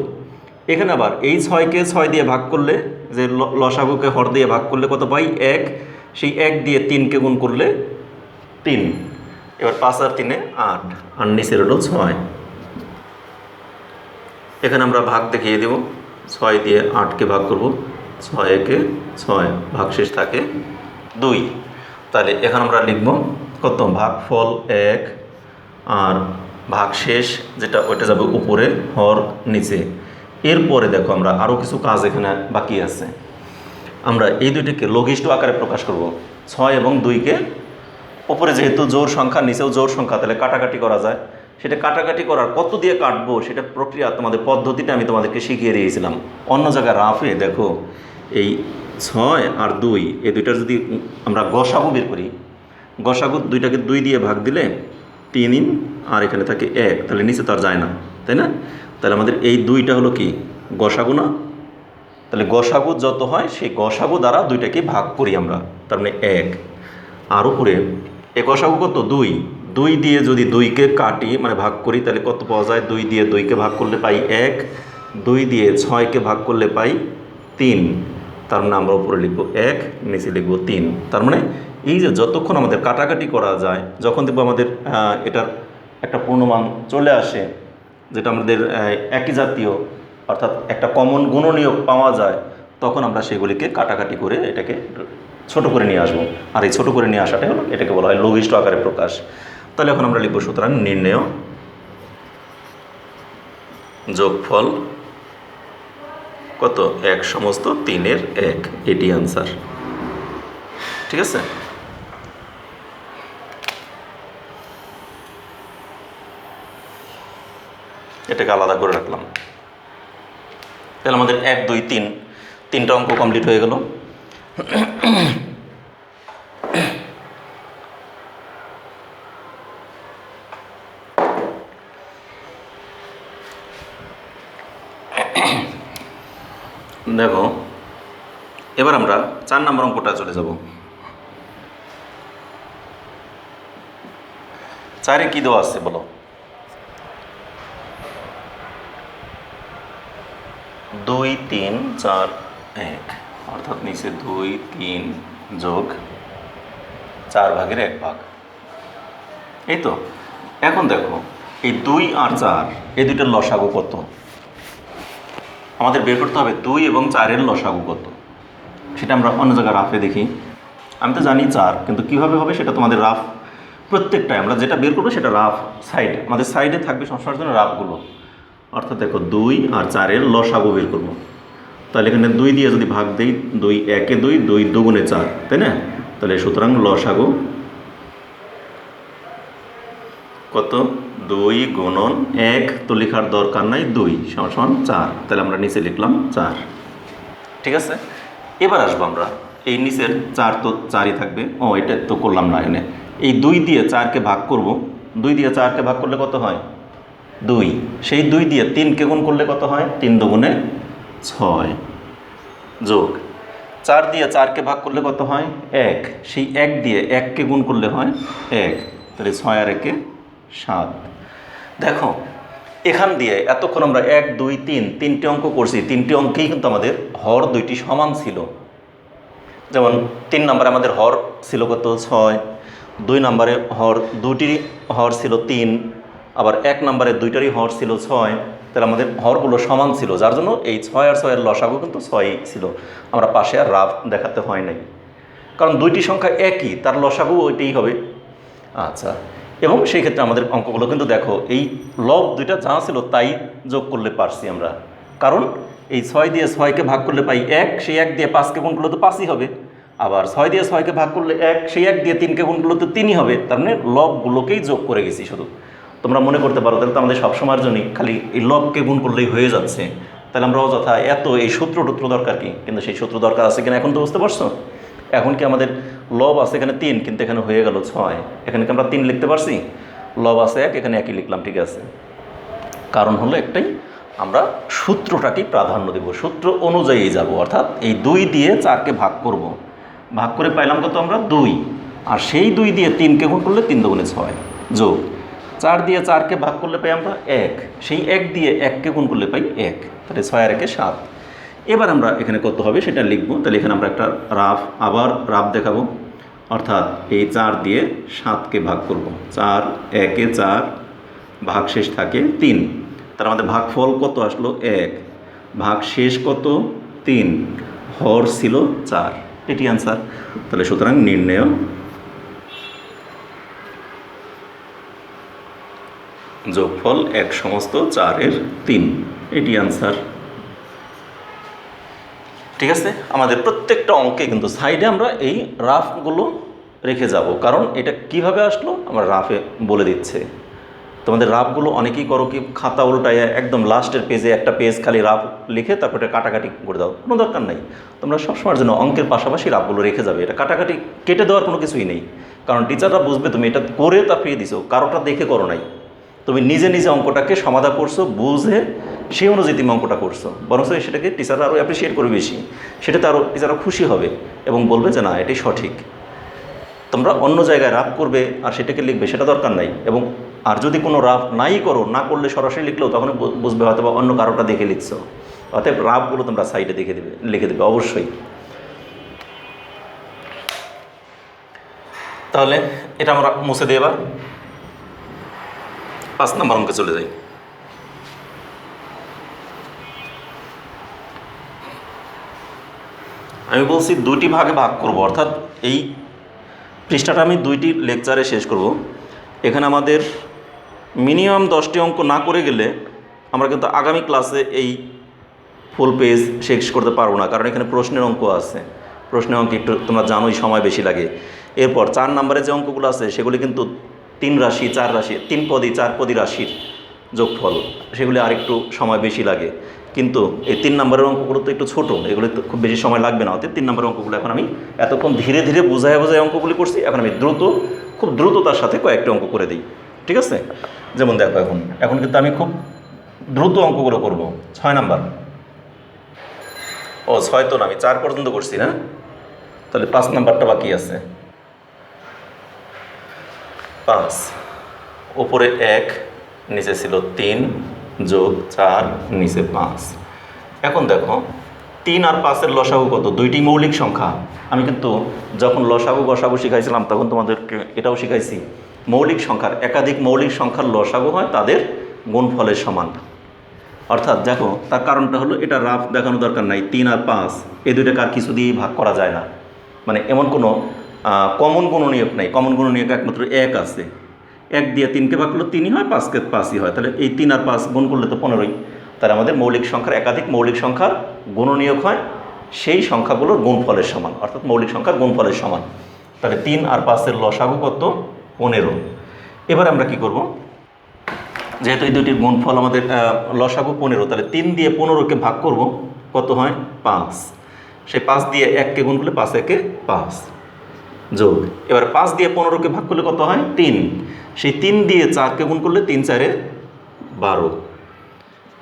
এখানে আবার এই 6কে 6 দিয়ে ভাগ করলে, যে লসাগুকে হর দিয়ে ভাগ করলে কত পাই? 1। সেই 1 দিয়ে 3কে গুণ করলে 3, এবার 5 আর 3 8, আর নিচের হলো 6। এখানে আমরা ভাগ দেখিয়ে দেব, 6 দিয়ে 8কে ভাগ করব, 6 একে 6, ভাগশেষ থাকে 2। তাহলে এখানে আমরা লিখব কত? ভাগফল 1, আর ভাগশেষ যেটা ওইটা যাবে উপরে, হর নিচে। এরপরে দেখো আমরা আরও কিছু কাজ এখানে বাকি আছে। আমরা এই দুইটিকে লঘিষ্ঠ আকারে প্রকাশ করব। 6 এবং 2কে উপরে যেহেতু জোড় সংখ্যা, নিচেও জোড় সংখ্যা, তাহলে কাটাকাটি করা যায়। সেটা কাটাকাটি করার কত দিয়ে কাটবো সেটার প্রক্রিয়া, তোমাদের পদ্ধতিটা আমি তোমাদেরকে শিখিয়ে দিয়েছিলাম অন্য জায়গায় রাফে। দেখো এই 6 আর 2 এই দুইটার যদি আমরা গসাগু বের করি, গসাগু দুইটাকে 2 দিয়ে ভাগ দিলে 3, আর এখানে থাকে 1, তাহলে নিচে তো আর যায় না, তাই না? তাহলে আমাদের এই 2টা হলো কি গসাগু না? তাহলে গসাগু যত হয় সেই গসাগু দ্বারা দুইটাকে ভাগ করি আমরা, তার মানে 1। আর উপরে এই গসাগু কত? 2। 2 দিয়ে যদি 2কে কাটি মানে ভাগ করি, তাহলে কত পাওয়া যায়? 2 দিয়ে 2কে ভাগ করলে পাই 1, 2 দিয়ে 6কে ভাগ করলে পাই 3, তার মানে আমরা উপরে লিখব 1, নিচে লিখব 3। তার মানে এই যে যতক্ষণ আমাদের কাটাকাটি করা যায়, যখন দেখবো আমাদের এটার একটা পূর্ণমান চলে আসে, যেটা আমাদের একই জাতীয় অর্থাৎ একটা কমন গুণনীয়ক পাওয়া যায়, তখন আমরা সেগুলিকে কাটাকাটি করে এটাকে ছোট করে নিয়ে আসবো। আর এই ছোট করে নিয়ে আসাটাই হলো, এটাকে বলা হয় লঘিষ্ঠ আকারে প্রকাশ। তাহলে এখন আমরা লিখব সুতরাং নির্ণেয় যোগফল কত? 1 সমস্ত 3-এর 1, এটি আনসার। ঠিক আছে? এটাকে আলাদা করে রাখলাম। তাহলে আমাদের 1 2 3 তিনটা অঙ্ক কমপ্লিট হয়ে গেল। দেখো এবার আমরা 4 নম্বর অঙ্কটা চলে যাব। 4-এ কি দেওয়া আছে বলো? 2 3 4 1, অর্থাৎ নিচে 2 3 যোগ 4 ভাগের 1 ভাগ। এই তো। এখন দেখো এই 2 আর 4 এই দুইটার লসাগু কত? আমাদের বের করতে হবে 2 এবং 4-এর লসাগু কত। সেটা আমরা অন্য জায়গায় রাফে দেখি। আমি তো জানি 4, কিন্তু কীভাবে হবে সেটা তোমাদের রাফ প্রত্যেকটাই আমরা যেটা বের করবো সেটা রাফ সাইড, আমাদের সাইডে থাকবে সবসময়ের জন্য রাফগুলো। অর্থাৎ দেখো 2 আর 4-এর লসাগু বের করবো। তাহলে এখানে 2 দিয়ে যদি ভাগ দিই, 2 1-এ 2, 2 2 4, তাই না? তাহলে সুতরাং লসাগু কত? 2 গুণন 1 তো লেখার দরকার নাই, 2 সমান 4। তাহলে আমরা নিচে লিখলাম 4। ঠিক আছে, এবার আসবো আমরা এই নিচের 4 তো 4ই থাকবে। এটা তো করলাম না, এনে এই 2 দিয়ে 4-কে ভাগ করব। 2 দিয়ে 4-কে ভাগ করলে কত হয়? 2। সেই 2 দিয়ে 3-কে গুণ করলে কত হয়? 3 2 6 যোগ 4 দিয়ে 4-কে ভাগ করলে কত হয়? 1। সেই 1 দিয়ে 1-কে গুণ করলে হয় 1। তাহলে 6 আর 1-এ 7। দেখো এখান দিয়ে এতক্ষণ আমরা 1 2 3 তিনটে অঙ্ক করছি। তিনটে অঙ্কেই কিন্তু আমাদের হর দুইটি সমান ছিল। যেমন 3 নম্বরে আমাদের হর ছিল কত? 6। 2 নম্বরে হর দুটির হর ছিল 3, আবার 1 নম্বরে দুইটারই হর ছিল 6। তাহলে আমাদের হরগুলো সমান ছিল, যার জন্য এই 6 আর 6-এর লসাগু কিন্তু 6ই ছিল। আমরা পাশে আর রাফ দেখাতে হয় নাই, কারণ দুইটি সংখ্যা একই, তার লসাগু ওইটাই হবে। আচ্ছা, এবং সেই ক্ষেত্রে আমাদের অঙ্কগুলো কিন্তু দেখো এই লব দুইটা যা ছিল তাই যোগ করলে পারছি আমরা, কারণ এই 6 দিয়ে 6-কে ভাগ করলে পাই 1, সেই 1 দিয়ে 5-কে গুণ করলে তো 5ই হবে। আবার 6 দিয়ে 6-কে ভাগ করলে 1, সেই 1 দিয়ে 3-কে গুণ করলে তো 3ই হবে। তার মানে লবগুলোকেই যোগ করে গেছি শুধু। তোমরা মনে করতে পারো তাহলে তো আমাদের সবসময়ের জন্যই খালি এই লবকে গুণ করলেই হয়ে যাচ্ছে। তাহলে আমরা অযথা এত এই সূত্র টুত্র দরকার কি? কিন্তু সেই সূত্র দরকার আছে কিনা এখন তো বুঝতে পারছো। এখন কি আমাদের লব আছে এখানে 3, কিন্তু এখানে হয়ে গেল 6। এখানে কি আমরা 3 লিখতে পারছি? লব আছে 1, এখানে 1ই লিখলাম, ঠিক আছে। কারণ হলো একটাই, আমরা সূত্রটাকেই প্রাধান্য দেব, সূত্র অনুযায়ী যাব। অর্থাৎ এই 2 দিয়ে 4-কে ভাগ করব, ভাগ করে পাইলাম কত আমরা? 2। আর সেই 2 দিয়ে 3-কে গুণ করলে 3 2 6 যোগ 4 দিয়ে 4-কে ভাগ করলে পাই আমরা 1, সেই 1 দিয়ে 1-কে গুণ করলে পাই 1। তাহলে 6 আর 1-এ 7। এবার আমরা এখানে কত হবে সেটা লিখব। তাহলে এখানে আমরা একটা আবার রাফ দেখাবো। অর্থাৎ এই 4 দিয়ে 7-কে ভাগ করব। 4 1-এ 4, ভাগ শেষ থাকে 3। তার আমাদের ভাগফল কত আসলো? 1। ভাগ শেষ কত? 3। হর ছিল 4। এটি আনসার। তাহলে সুতরাং নির্ণয় যোগফল 1 সমস্ত 4-এর 3, এটি আনসার। ঠিক আছে, আমাদের প্রত্যেকটা অঙ্কে কিন্তু সাইডে আমরা এই রাফগুলো রেখে যাব, কারণ এটা কিভাবে আসলো আমরা রাফে বলে দিচ্ছে। তোমাদের রাফগুলো অনেকেই করো কি, খাতা উল্টায় একদম লাস্টের পেজে একটা পেজ খালি রাফ লিখে তারপর এটা কাটাকাটি করে দাও, কোনো দরকার নাই। তোমরা সবসময়ের জন্য অঙ্কের পাশাপাশি রাফগুলো রেখে যাবে। এটা কাটাকাটি কেটে দেওয়ার কোনো কিছুই নেই, কারণ টিচাররা বুঝবে তুমি এটা করে তারপরে দিছো, কারোটা দেখে করো নাই। তুমি নিজে নিজে অঙ্কটাকে সমাধান করছো, বুঝে সেই অনুযায়ী তুমি অঙ্কটা করছো, বরং সেটাকে টিচাররা আরও অ্যাপ্রিসিয়েট করবে বেশি। সেটাতে আরও টিচাররা খুশি হবে এবং বলবে যে না এটাই সঠিক। তোমরা অন্য জায়গায় রাফ করবে আর সেটাকে লিখবে, সেটা দরকার নাই। এবং আর যদি কোনো রাফ নাই করো, না করলে সরাসরি লিখলেও তখন বুঝবে হয়তো বা অন্য কারোটা দেখে লিখছো। অতএব রাফগুলো তোমরা সাইডে লিখে দেবে অবশ্যই। তাহলে এটা আমরা মুছে দিই। এবার 5 নম্বর অঙ্কে চলে যাই। আমি বলছি 2টি ভাগে ভাগ করব, অর্থাৎ এই পৃষ্ঠাটা আমি 2টি লেকচারে শেষ করব। এখানে আমাদের মিনিমাম 10টি অঙ্ক না করে গেলে আমরা কিন্তু আগামী ক্লাসে এই ফুল পেজ শেষ করতে পারবো না, কারণ এখানে প্রশ্নের অঙ্ক আছে। প্রশ্নের অঙ্ক একটু তোমরা জানোই সময় বেশি লাগে। এরপর 4 নম্বরে যে অঙ্কগুলো আছে সেগুলি কিন্তু 3 রাশি 4 রাশি 3 পদী 4 পদী রাশির যোগফল, সেগুলি আরেকটু সময় বেশি লাগে। কিন্তু এই 3 নম্বরের অঙ্কগুলো তো একটু ছোটো, এগুলো তো খুব বেশি সময় লাগবে না। অতএব 3 নম্বরের অঙ্কগুলো এখন আমি এতক্ষণ ধীরে ধীরে বোঝায় অঙ্কগুলি করছি, এখন আমি খুব দ্রুততার সাথে কয়েকটা অঙ্ক করে দিই, ঠিক আছে? যেমন দেখো, এখন কিন্তু আমি খুব দ্রুত অঙ্কগুলো করব। 6 নাম্বার, 6 তো না, আমি 4 পর্যন্ত করছি না, তাহলে 5 নাম্বারটা বাকি আছে। 5, উপরে 1, নিচে ছিল 3 যোগ 4, নিচে 5। এখন দেখো 3 আর 5-এর লসাগু কত? দুইটি মৌলিক সংখ্যা। আমি কিন্তু যখন লসাগু গসাগু শিখাইছিলাম তখন তোমাদেরকে এটাও শিখাইছি, মৌলিক সংখ্যার একাধিক মৌলিক সংখ্যার লসাগু হয় তাদের গুণফলের সমান। অর্থাৎ দেখো, তার কারণটা হলো, এটা রাফ দেখানো দরকার নাই, 3 আর 5 এই দুইটাকে আর কিছু দিয়েই ভাগ করা যায় না। মানে এমন কোনো কমন গুণনীয়ক নেই, কমন গুণনীয়ক একমাত্র 1 আছে। 1 দিয়ে 3কে ভাগ করলে 3ই হয়, 5কে 5ই হয়, তাহলে এই 3 আর 5 গুণ করলে তো 15ই। তাহলে আমাদের মৌলিক সংখ্যার একাধিক মৌলিক সংখ্যার গুণনীয়ক হয় সেই সংখ্যাগুলোর গুণফলের সমান, অর্থাৎ মৌলিক সংখ্যার গুণফলের সমান। তাহলে 3 আর 5-এর লসাগু কত? 15। এবার আমরা কি করব, যেহেতু এই দুইটির গুণফল আমাদের লসাগু 15, তাহলে 3 দিয়ে 15কে ভাগ করব, কত হয়? 5। সেই 5 দিয়ে 1কে গুণ করলে 5 একে 5 যোগ, এবার 5 দিয়ে 15কে ভাগ করলে কত হয়? 3। সেই 3 দিয়ে 4কে গুণ করলে 3 4-এ 12।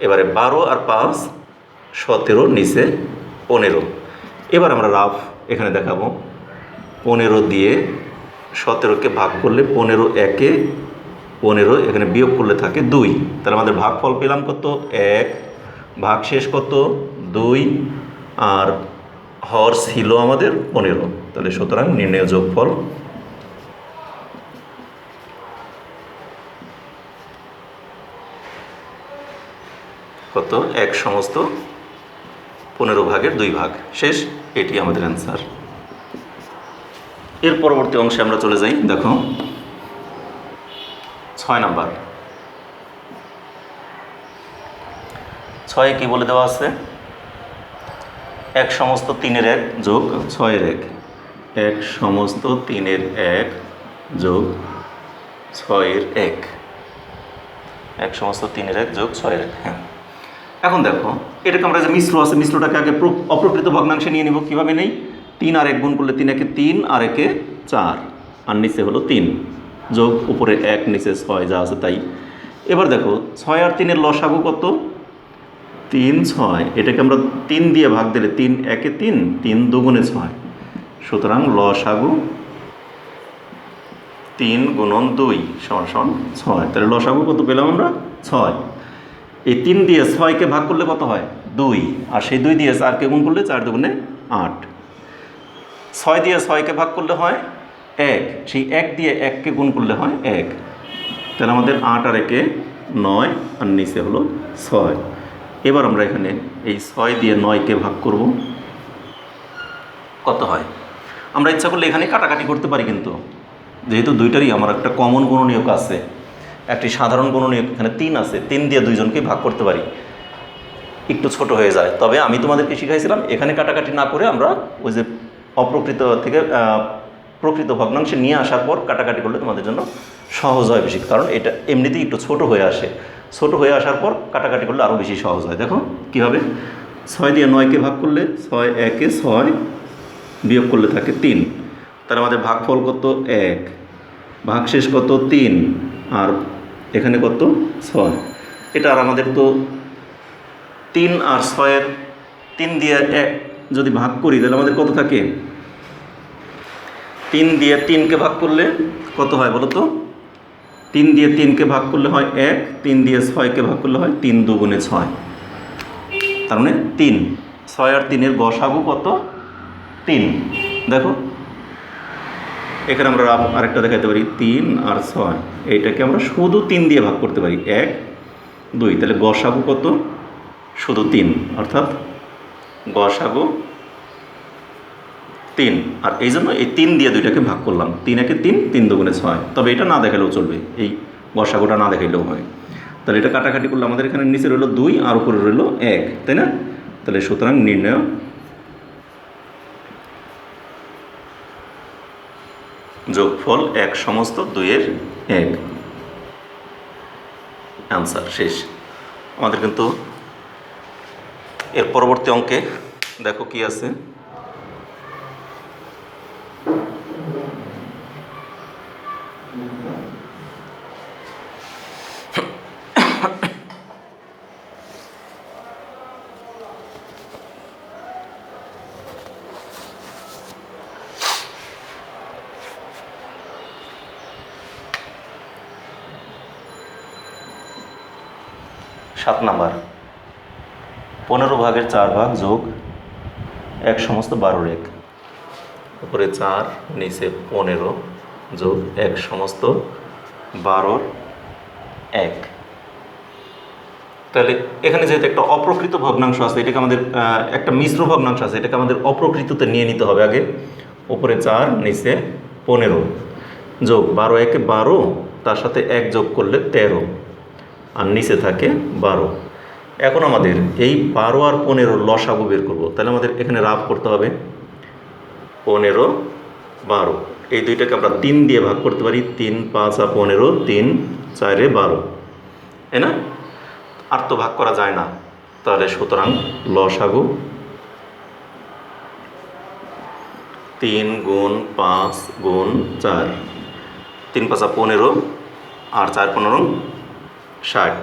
এবারে 12 আর 5 17, নিচে 15। এবার আমরা রাফ এখানে দেখাবো, 15 দিয়ে 17কে ভাগ করলে 15 একে 15, এখানে বিয়োগ করলে থাকে 2। তাহলে আমাদের ভাগফল পেলাম কত? 1, ভাগশেষ কত? 2, আর হর ছিল আমাদের 15। তাহলে সুতরাং নির্ণয় যোগফল কত? 1 সমস্ত 15 ভাগের 2 ভাগ। শেষ, এটি আমাদের অ্যান্সার। এর পরবর্তী অংশে আমরা চলে যাই। দেখো 6 নাম্বার, 6-এ কি বলে দেওয়া আছে? 1 সমস্ত 3-এর 1 যোগ 6-এর 1, 1 সমস্ত 3-এর 1 যোগ 6-এর 1, 1 সমস্ত 3-এর 1 যোগ 6-এর 1। হ্যাঁ, এখন দেখো, এটাকে আমরা যে মিশ্র আছে, মিশ্রটাকে আগে অপ্রকৃত ভগ্নাংশে নিয়ে নিব। কীভাবে নেই? 3 আর 1 গুণ করলে 3 একে 3 আর একে 4, আর নিচে হলো 3 যোগ উপরে 1, নিচে 6, যা আছে তাই। এবার দেখো 6 আর 3-এর লসাগু কত? 3 6। এটাকে আমরা 3 দিয়ে ভাগ দিলে 3 একে 3, 3 দুগুণে 6, সুতরাং লসাগু 3 গুণন 2 সমান 6। তাহলে লসাগু কত পেলাম আমরা? 6। এই 3 দিয়ে 6কে ভাগ করলে কত হয়? 2, আর সেই 2 দিয়ে 4কে গুণ করলে 4 দুগুণে 8। 6 দিয়ে 6কে ভাগ করলে হয় 1, সেই 1 দিয়ে 1কে গুণ করলে হয় 1। তাহলে আমাদের 8 আর একে 9, আর নিচে হলো 6। এবার আমরা এখানে এই 6 দিয়ে 9কে ভাগ করব, কত হয়? আমরা ইচ্ছা করলে এখানে কাটাকাটি করতে পারি, কিন্তু যেহেতু দুইটারই আমার একটা কমন গুণনীয়ক আছে, একটি সাধারণ গুণনীয়ক এখানে 3 আছে, 3 দিয়ে দুইজনকে ভাগ করতে পারি, একটু ছোট হয়ে যায়। তবে আমি তোমাদেরকে শিখাইছিলাম এখানে কাটাকাটি না করে আমরা ওই যে অপ্রকৃত থেকে প্রকৃত ভগ্নাংশে নিয়ে আসার পর কাটাকাটি করলে তোমাদের জন্য সহজ হয় বেশি, কারণ এটা এমনিতেই একটু ছোট হয়ে আসে। ছোট হয়ে আসার পর কাটাকাটি করলে আরও বেশি সহজ হয়। দেখো কীভাবে, 6 দিয়ে 9কে ভাগ করলে 6 একে 6, বিয়োগ করলে থাকে 3। তাহলে আমাদের ভাগফল কত? 1, ভাগশেষ কত? 3, আর এখানে কত? 6। এটা আর আমাদের তো 3 আর 6-এর 3 দিয়ে 1 যদি ভাগ করি তাহলে আমাদের কত থাকে? 3 দিয়ে 3কে ভাগ করলে কত হয় বলো তো? 3 দিয়ে 3কে ভাগ করলে হয় 1, 3 দিয়ে 6কে ভাগ করলে হয় 3 দুগুণে 6, তার মানে 3। 6 আর 3-এর গসাগু কত? 3। দেখো এখানে আমরা আরেকটা দেখাতে পারি, 3 আর 6, এইটাকে আমরা শুধু 3 দিয়ে ভাগ করতে পারি, 1 2। তাহলে গসাগু কত? শুধু 3, অর্থাৎ গসাগু 3। আর এই জন্য এই 3 দিয়ে দুইটাকে ভাগ করলাম, 3 একে 3, 3 দুগুণে 6। তবে এটা না দেখালেও চলবে, এই গসাগুটা না দেখাইলেও হয়। তাহলে এটা কাটাকাটি করলে আমাদের এখানে নিচে রইল 2 আর উপরে রইল 1, তাই না? তাহলে সুতরাং নির্ণয় যোগফল 1 সমস্ত 2-এর 1। অ্যান্সার শেষ। আমাদের কিন্তু এর পরবর্তী অঙ্কে দেখো কি আছে। সাত নাম্বার, 15/4 যোগ 1 সমস্ত 12 উপরে 4 নিচে 15 যোগ 1 সমস্ত 12 তাহলে এখানে যেহেতু একটা অপ্রকৃত ভগ্নাংশ আছে, এটাকে আমাদের একটা মিশ্র ভগ্নাংশ আছে, এটাকে আমাদের অপ্রকৃততে নিয়ে নিতে হবে আগে। উপরে 4 নিচে 15 যোগ 12 12, তার সাথে 1 যোগ করলে 13, আর নিচে থাকে 12। এখন আমাদের এই 12 আর 15 লসাগু বের করবো। তাহলে আমাদের এখানে রাফ করতে হবে 15 12, এই দুইটাকে আমরা 3 দিয়ে ভাগ করতে পারি। 3 5 আর 15, 3 4 12, তাই না? আর তো ভাগ করা যায় না, তাহলে সুতরাং লসাগু 3 গুণ 5 গুণ 4, 3 5 15 আর 4 15 60।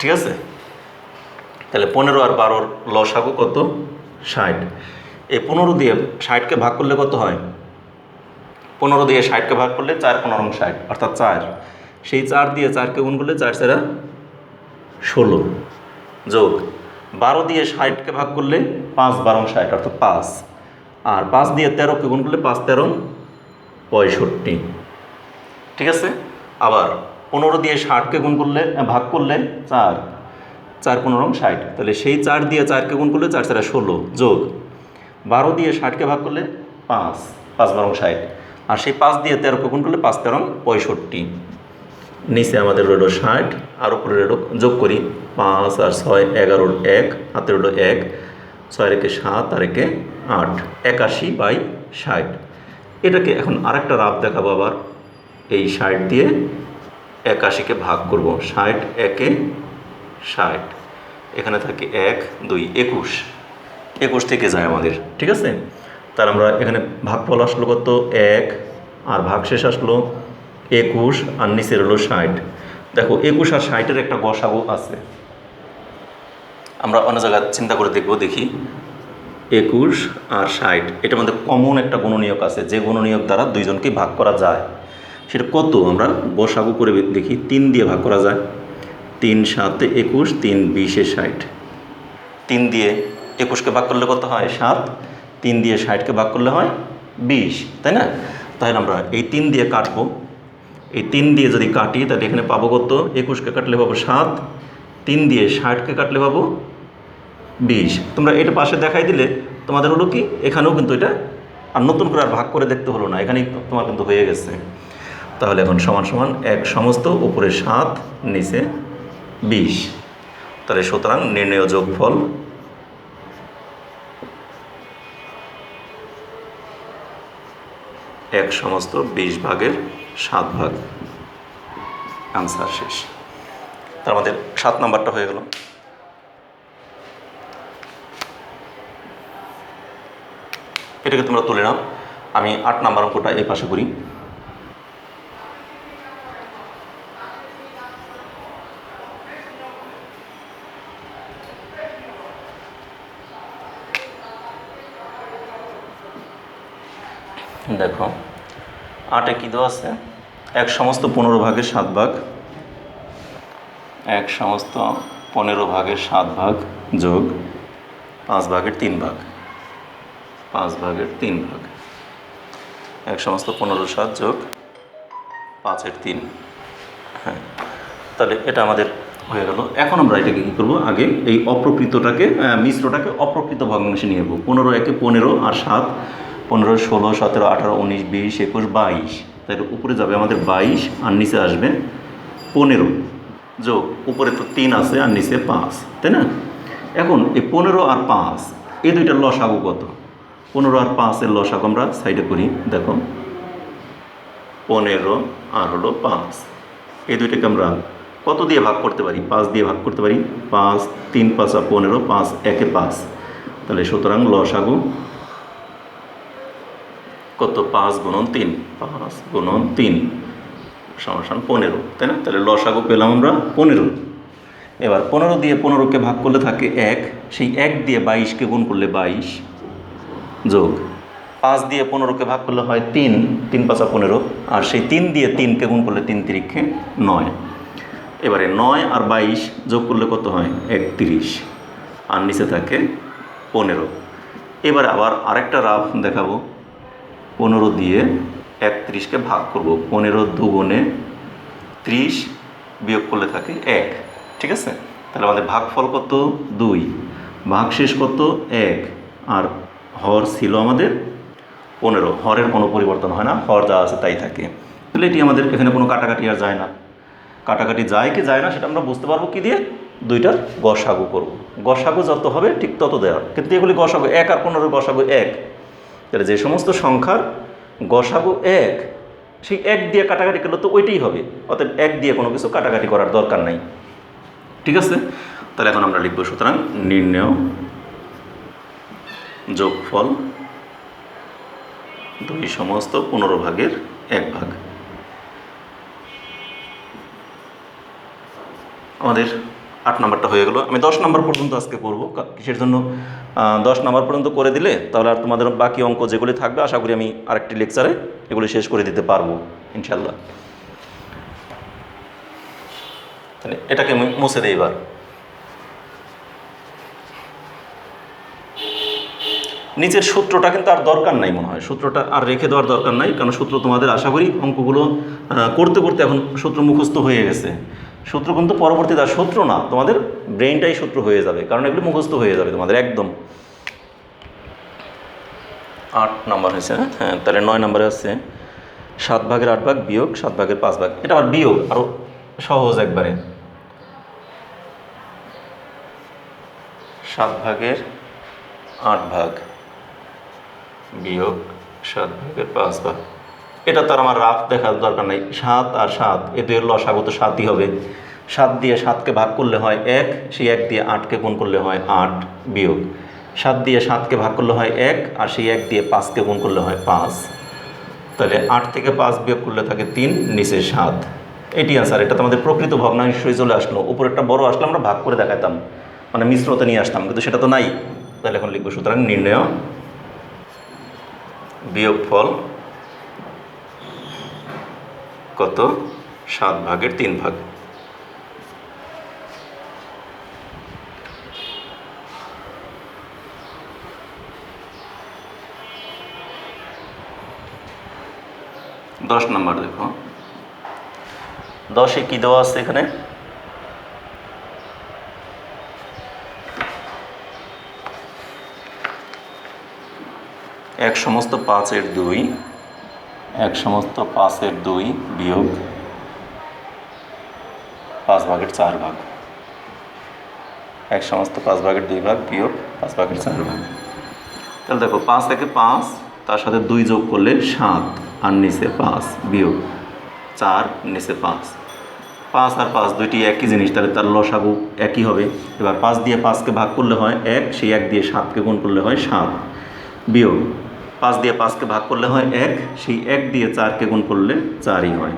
ঠিক আছে, তাহলে 15 আর 12 লসাগু কত? 60। এই 15 দিয়ে 60কে ভাগ করলে কত হয়? 15 দিয়ে 60কে ভাগ করলে 4 15 60, অর্থাৎ 4। সেই 4 দিয়ে 4কে গুণ করলে 4 4 16 যোগ 12 দিয়ে 60কে ভাগ করলে 5 12 60, অর্থাৎ 5। আর 5 দিয়ে 13কে গুণ করলে 5 13 65। ঠিক আছে, আবার 15 দিয়ে 60কে গুণ করলে ভাগ করলে 4 4 15 60, তাহলে সেই 4 দিয়ে 4কে গুণ করলে 4 4 16 যোগ 12 দিয়ে 60কে ভাগ করলে 5 5 12 60, আর সেই 5 দিয়ে 13কে গুণ করলে 5 13 65। নিচে আমাদের রইল 60, আর উপরে রইল, যোগ করি 5 আর 6 11 1, হাতে রইল 1, 6 রেখে 7 আর একে 8, 81/60। এটাকে এখন আরেকটা রাফ দেখাবো। আবার এই 60 দিয়ে 81কে ভাগ করব। 60 একে 60, এখানে থাকে 1 2 21, 21 থেকে যায় আমাদের। ঠিক আছে, তার আমরা এখানে ভাগফল আসলো কত? 1, আর ভাগশেষ আসলো 21, আর নিচে রইল 60। দেখো 21 আর 60-এর একটা গসাগু আছে, আমরা অন্য জায়গায় চিন্তা করে দেখব। দেখি 21 আর 60, এটার মধ্যে কমন একটা গুণনীয়ক আছে, যে গুণনীয়ক দ্বারা দুইজনকে ভাগ করা যায়। সেটা কত? আমরা গসাগু করে দেখি। 3 দিয়ে ভাগ করা যায়। 3 7 21, 3 20 60। 3 দিয়ে 21কে ভাগ করলে কত হয়? 7। 3 দিয়ে 60কে ভাগ করলে হয় 20, তাই না? তাহলে আমরা এই 3 দিয়ে কাটবো। এই 3 দিয়ে যদি কাটি তাহলে এখানে পাবো কত? 21কে কাটলে পাবো 7, 3 দিয়ে 60কে কাটলে পাবো 20। তোমরা এটা পাশে দেখাই দিলে তোমাদের হলো কি, এখানেও কিন্তু এটা আর নতুন করে আর ভাগ করে দেখতে হলো না, এখানেই তোমার কিন্তু হয়ে গেছে। তাহলে এখন সমান সমান 1 সমস্ত, উপরে 7 নিচে 20। তাহলে সুতরাং নির্ণেয় যোগফল 1 সমস্ত 20/7। আনসার শেষ। তার আমাদের 7 নাম্বারটা হয়ে গেল। এটাকে তোমরা তুলে নাও। আমি 8 নাম্বার অঙ্কটা এই পাশে করি। দেখো 8-এ কী দেওয়া আছে? 1 সমস্ত 15/7 1 সমস্ত 15/7 যোগ 5/3 5/3 1 সমস্ত 15/7 যোগ 5/3। হ্যাঁ, তাহলে এটা আমাদের হয়ে গেল। এখন আমরা এটাকে কী করবো? আগে এই অপ্রকৃতটাকে, মিশ্রটাকে অপ্রকৃত ভগ্নাংশে নিয়ে নেবো। 15 1 15 আর 7 15 16 17 18 19 20 21 22, তাই উপরে যাবে আমাদের 22, আর নিচে আসবে 15 যোগ, উপরে তো 3 আছে আর নিচে 5, তাই না? এখন এই 15 আর 5 এই দুইটার লসাগু কত? 15 আর 5-এর লসাগু আমরা সাইডে করি। দেখো 15 আর হলো 5, এই দুইটাকে আমরা কত দিয়ে ভাগ করতে পারি? 5 দিয়ে ভাগ করতে পারি। 5 3 5 15, 5 একে 5। তাহলে সুতরাং লসাগু কত? 5 গুণন 3, 5 গুণন 3 সমান 15, তাই না? তাহলে লসাগু পেলাম আমরা 15। এবার 15 দিয়ে 15কে ভাগ করলে থাকে 1, সেই 1 দিয়ে 22কে গুণ করলে 22 যোগ 5 দিয়ে 15কে ভাগ করলে হয় 3, 3 5 15, আর সেই 3 দিয়ে 3কে গুণ করলে 3 3 9। এবারে 9 আর 22 যোগ করলে কত হয়? 31, আর নিচে থাকে 15। এবার আবার আরেকটা রাফ দেখাবো। 15 দিয়ে 31কে ভাগ করব। 15 দুগুণে 30 বিয়োগ করলে থাকে 1, ঠিক আছে? তাহলে আমাদের ভাগফল কত? 2, ভাগশেষ কত? 1, আর হর ছিল আমাদের 15। হরের কোনো পরিবর্তন হয় না, হর যা আছে তাই থাকে। তাহলে এটি আমাদের এখানে কোনো কাটাকাটি আর যায় না। কাটাকাটি যায় কি যায় না সেটা আমরা বুঝতে পারবো কি দিয়ে? দুইটার গসাগু করব। গসাগু যত হবে ঠিক তত দেওয়া, কিন্তু এগুলি গসাগু 1 আর 15 গসাগু 1। তাহলে যে সমস্ত সংখ্যার গসাগু 1, সেই 1 দিয়ে কাটাকাটি করলে তো ওইটাই হবে। অতএব 1 দিয়ে কোনো কিছু কাটাকাটি করার দরকার নাই, ঠিক আছে? তাহলে এখন আমরা লিখব, সুতরাং নির্ণেয় যোগফল 2 সমস্ত 15 ভাগের 1 ভাগ। আমাদের 8 নাম্বারটা হয়ে গেল। আমি 10 নাম্বার পর্যন্ত আজকে করব। কিসের জন্য? 10 নাম্বার পর্যন্ত করে দিলে তাহলে আর তোমাদের বাকি অঙ্ক যেগুলি থাকবে আশা করি আমি আরেকটি লেকচারে এগুলি শেষ করে দিতে পারবো ইনশাল্লাহ। তাহলে এটাকে মুছে দেই এবার। নিচের সূত্রটা কিন্তু আর দরকার নাই মনে হয়, সূত্রটা আর রেখে দেওয়ার দরকার নাই, কারণ সূত্র তোমাদের আশা করি অঙ্কগুলো করতে করতে এখন সূত্র মুখস্থ হয়ে গেছে। সূত্র কিন্তু পরবর্তীতে আর সূত্র না, তোমাদের ব্রেইনটাই সূত্র হয়ে যাবে, কারণ এগুলো মুখস্থ হয়ে যাবে তোমাদের একদম। 8 নাম্বার হয়েছে, হ্যাঁ? তাহলে 9 নাম্বারে আছে 7 ভাগের 8 ভাগ বিয়োগ 7 ভাগের 5 ভাগ। এটা আবার বিয়োগ, আরও সহজ একবারে। 7 ভাগের 8 ভাগ বিয়োগ 7 ভাগের 5 ভাগ। এটা তার আমার রাফ দেখার দরকার নেই। 7 আর 7 এ দুয়ের লসাগু তো 7ই হবে। 7 দিয়ে 7কে ভাগ করলে হয় 1, সেই 1 দিয়ে 8কে গুণ করলে হয় 8, বিয়োগ 7 দিয়ে 7কে ভাগ করলে হয় 1, আর সেই 1 দিয়ে 5কে গুণ করলে হয় 5। তাহলে 8 থেকে 5 বিয়োগ করলে থাকে 3, নিচে 7। এটি আনসার। এটা তো আমাদের প্রকৃত ভগ্নাংশই চলে আসলো। উপরেরটা বড় আসলে আমরা ভাগ করে দেখাতাম, মানে মিশ্রতে নিয়ে আসতাম, কিন্তু সেটা তো নাই। তাহলে এখন লিখবো, সুতরাং নির্ণেয় বিয়োগফল কত? 7 ভাগের 3 ভাগ। দশ নম্বর দেখো, 10-এ কী দেওয়া আছে এখানে? এক সমস্ত 5-এর 2, 1 সমস্ত 5-এর 2 বিয়োগ 5 ভাগের 4 ভাগ। 1 সমস্ত 5 ভাগের 2 ভাগ বিয়োগ 5 ভাগের 4 ভাগ। তাহলে দেখো 5 থেকে 5, তার সাথে 2 যোগ করলে 7, আর নিচে 5 বিয়োগ 4, নিচে 5। 5 আর 5 দুইটি একই জিনিস, তাহলে তার লসাগু একই হবে। এবার 5 দিয়ে 5কে ভাগ করলে হয় 1, সেই 1 দিয়ে 7কে গুণ করলে হয় 7, বিয়োগ 5 দিয়ে 5কে ভাগ করলে হয় 1, সেই 1 দিয়ে 4কে গুণ করলে 4ই হয়।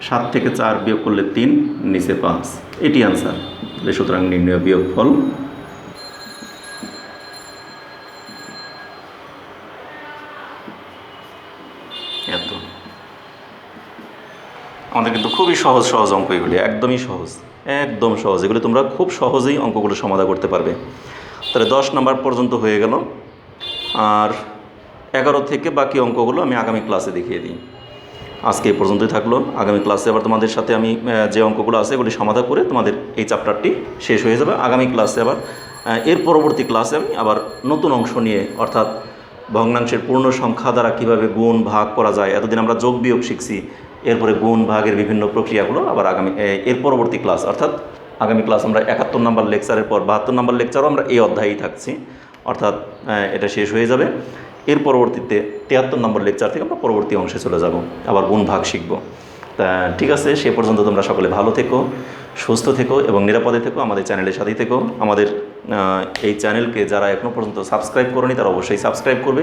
7 থেকে 4 বিয়োগ করলে 3, নিচে 5। এটি আনসার। তাহলে সুতরাং নির্ণেয় বিয়োগফল এত। আমাদের কিন্তু খুবই সহজ সহজ অঙ্ক এগুলি, একদমই সহজ, একদম সহজ। এগুলি তোমরা খুব সহজেই অঙ্কগুলো সমাধান করতে পারবে। তাহলে 10 নাম্বার পর্যন্ত হয়ে গেল, আর 11 থেকে বাকি অঙ্কগুলো আমি আগামী ক্লাসে দেখিয়ে দিই। আজকে এই পর্যন্তই থাকলো। আগামী ক্লাসে আবার তোমাদের সাথে আমি যে অঙ্কগুলো আছে এগুলি সমাধান করে তোমাদের এই চ্যাপ্টারটি শেষ হয়ে যাবে। আগামী ক্লাসে আবার এর পরবর্তী ক্লাসে আমি আবার নতুন অংশ নিয়ে, অর্থাৎ ভগ্নাংশের পূর্ণ সংখ্যা দ্বারা কীভাবে গুণ ভাগ করা যায়। এতদিন আমরা যোগ বিয়োগ শিখছি, এরপরে গুণ ভাগের বিভিন্ন প্রক্রিয়াগুলো আবার আগামী এর পরবর্তী ক্লাস, অর্থাৎ আগামী ক্লাস আমরা 71 নম্বর লেকচারের পর 72 নম্বর লেকচারও আমরা এই অধ্যায়েই থাকছি, অর্থাৎ এটা শেষ হয়ে যাবে। এর পরবর্তীতে 73 নম্বর লেকচার থেকে আমরা পরবর্তী অংশে চলে যাব, আবার গুণ ভাগ শিখব। তা ঠিক আছে, সে পর্যন্ত তোমরা সকলে ভালো থেকো, সুস্থ থেকো এবং নিরাপদে থেকো। আমাদের চ্যানেলের সাথেই থেকো। আমাদের এই চ্যানেলকে যারা এখনও পর্যন্ত সাবস্ক্রাইব করেনি তারা অবশ্যই সাবস্ক্রাইব করবে,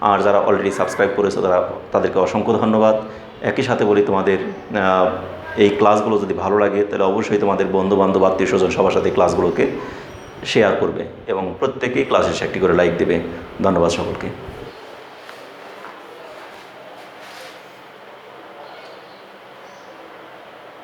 আর যারা অলরেডি সাবস্ক্রাইব করেছে তাদেরকে অসংখ্য ধন্যবাদ। একই সাথে বলি, তোমাদের এই ক্লাসগুলো যদি ভালো লাগে তাহলে অবশ্যই তোমাদের বন্ধুবান্ধব, আত্মীয় স্বজন সবার সাথে ক্লাসগুলোকে শেয়ার করবে এবং প্রত্যেকেই ক্লাসে একটি করে লাইক দেবে। ধন্যবাদ সকলকে।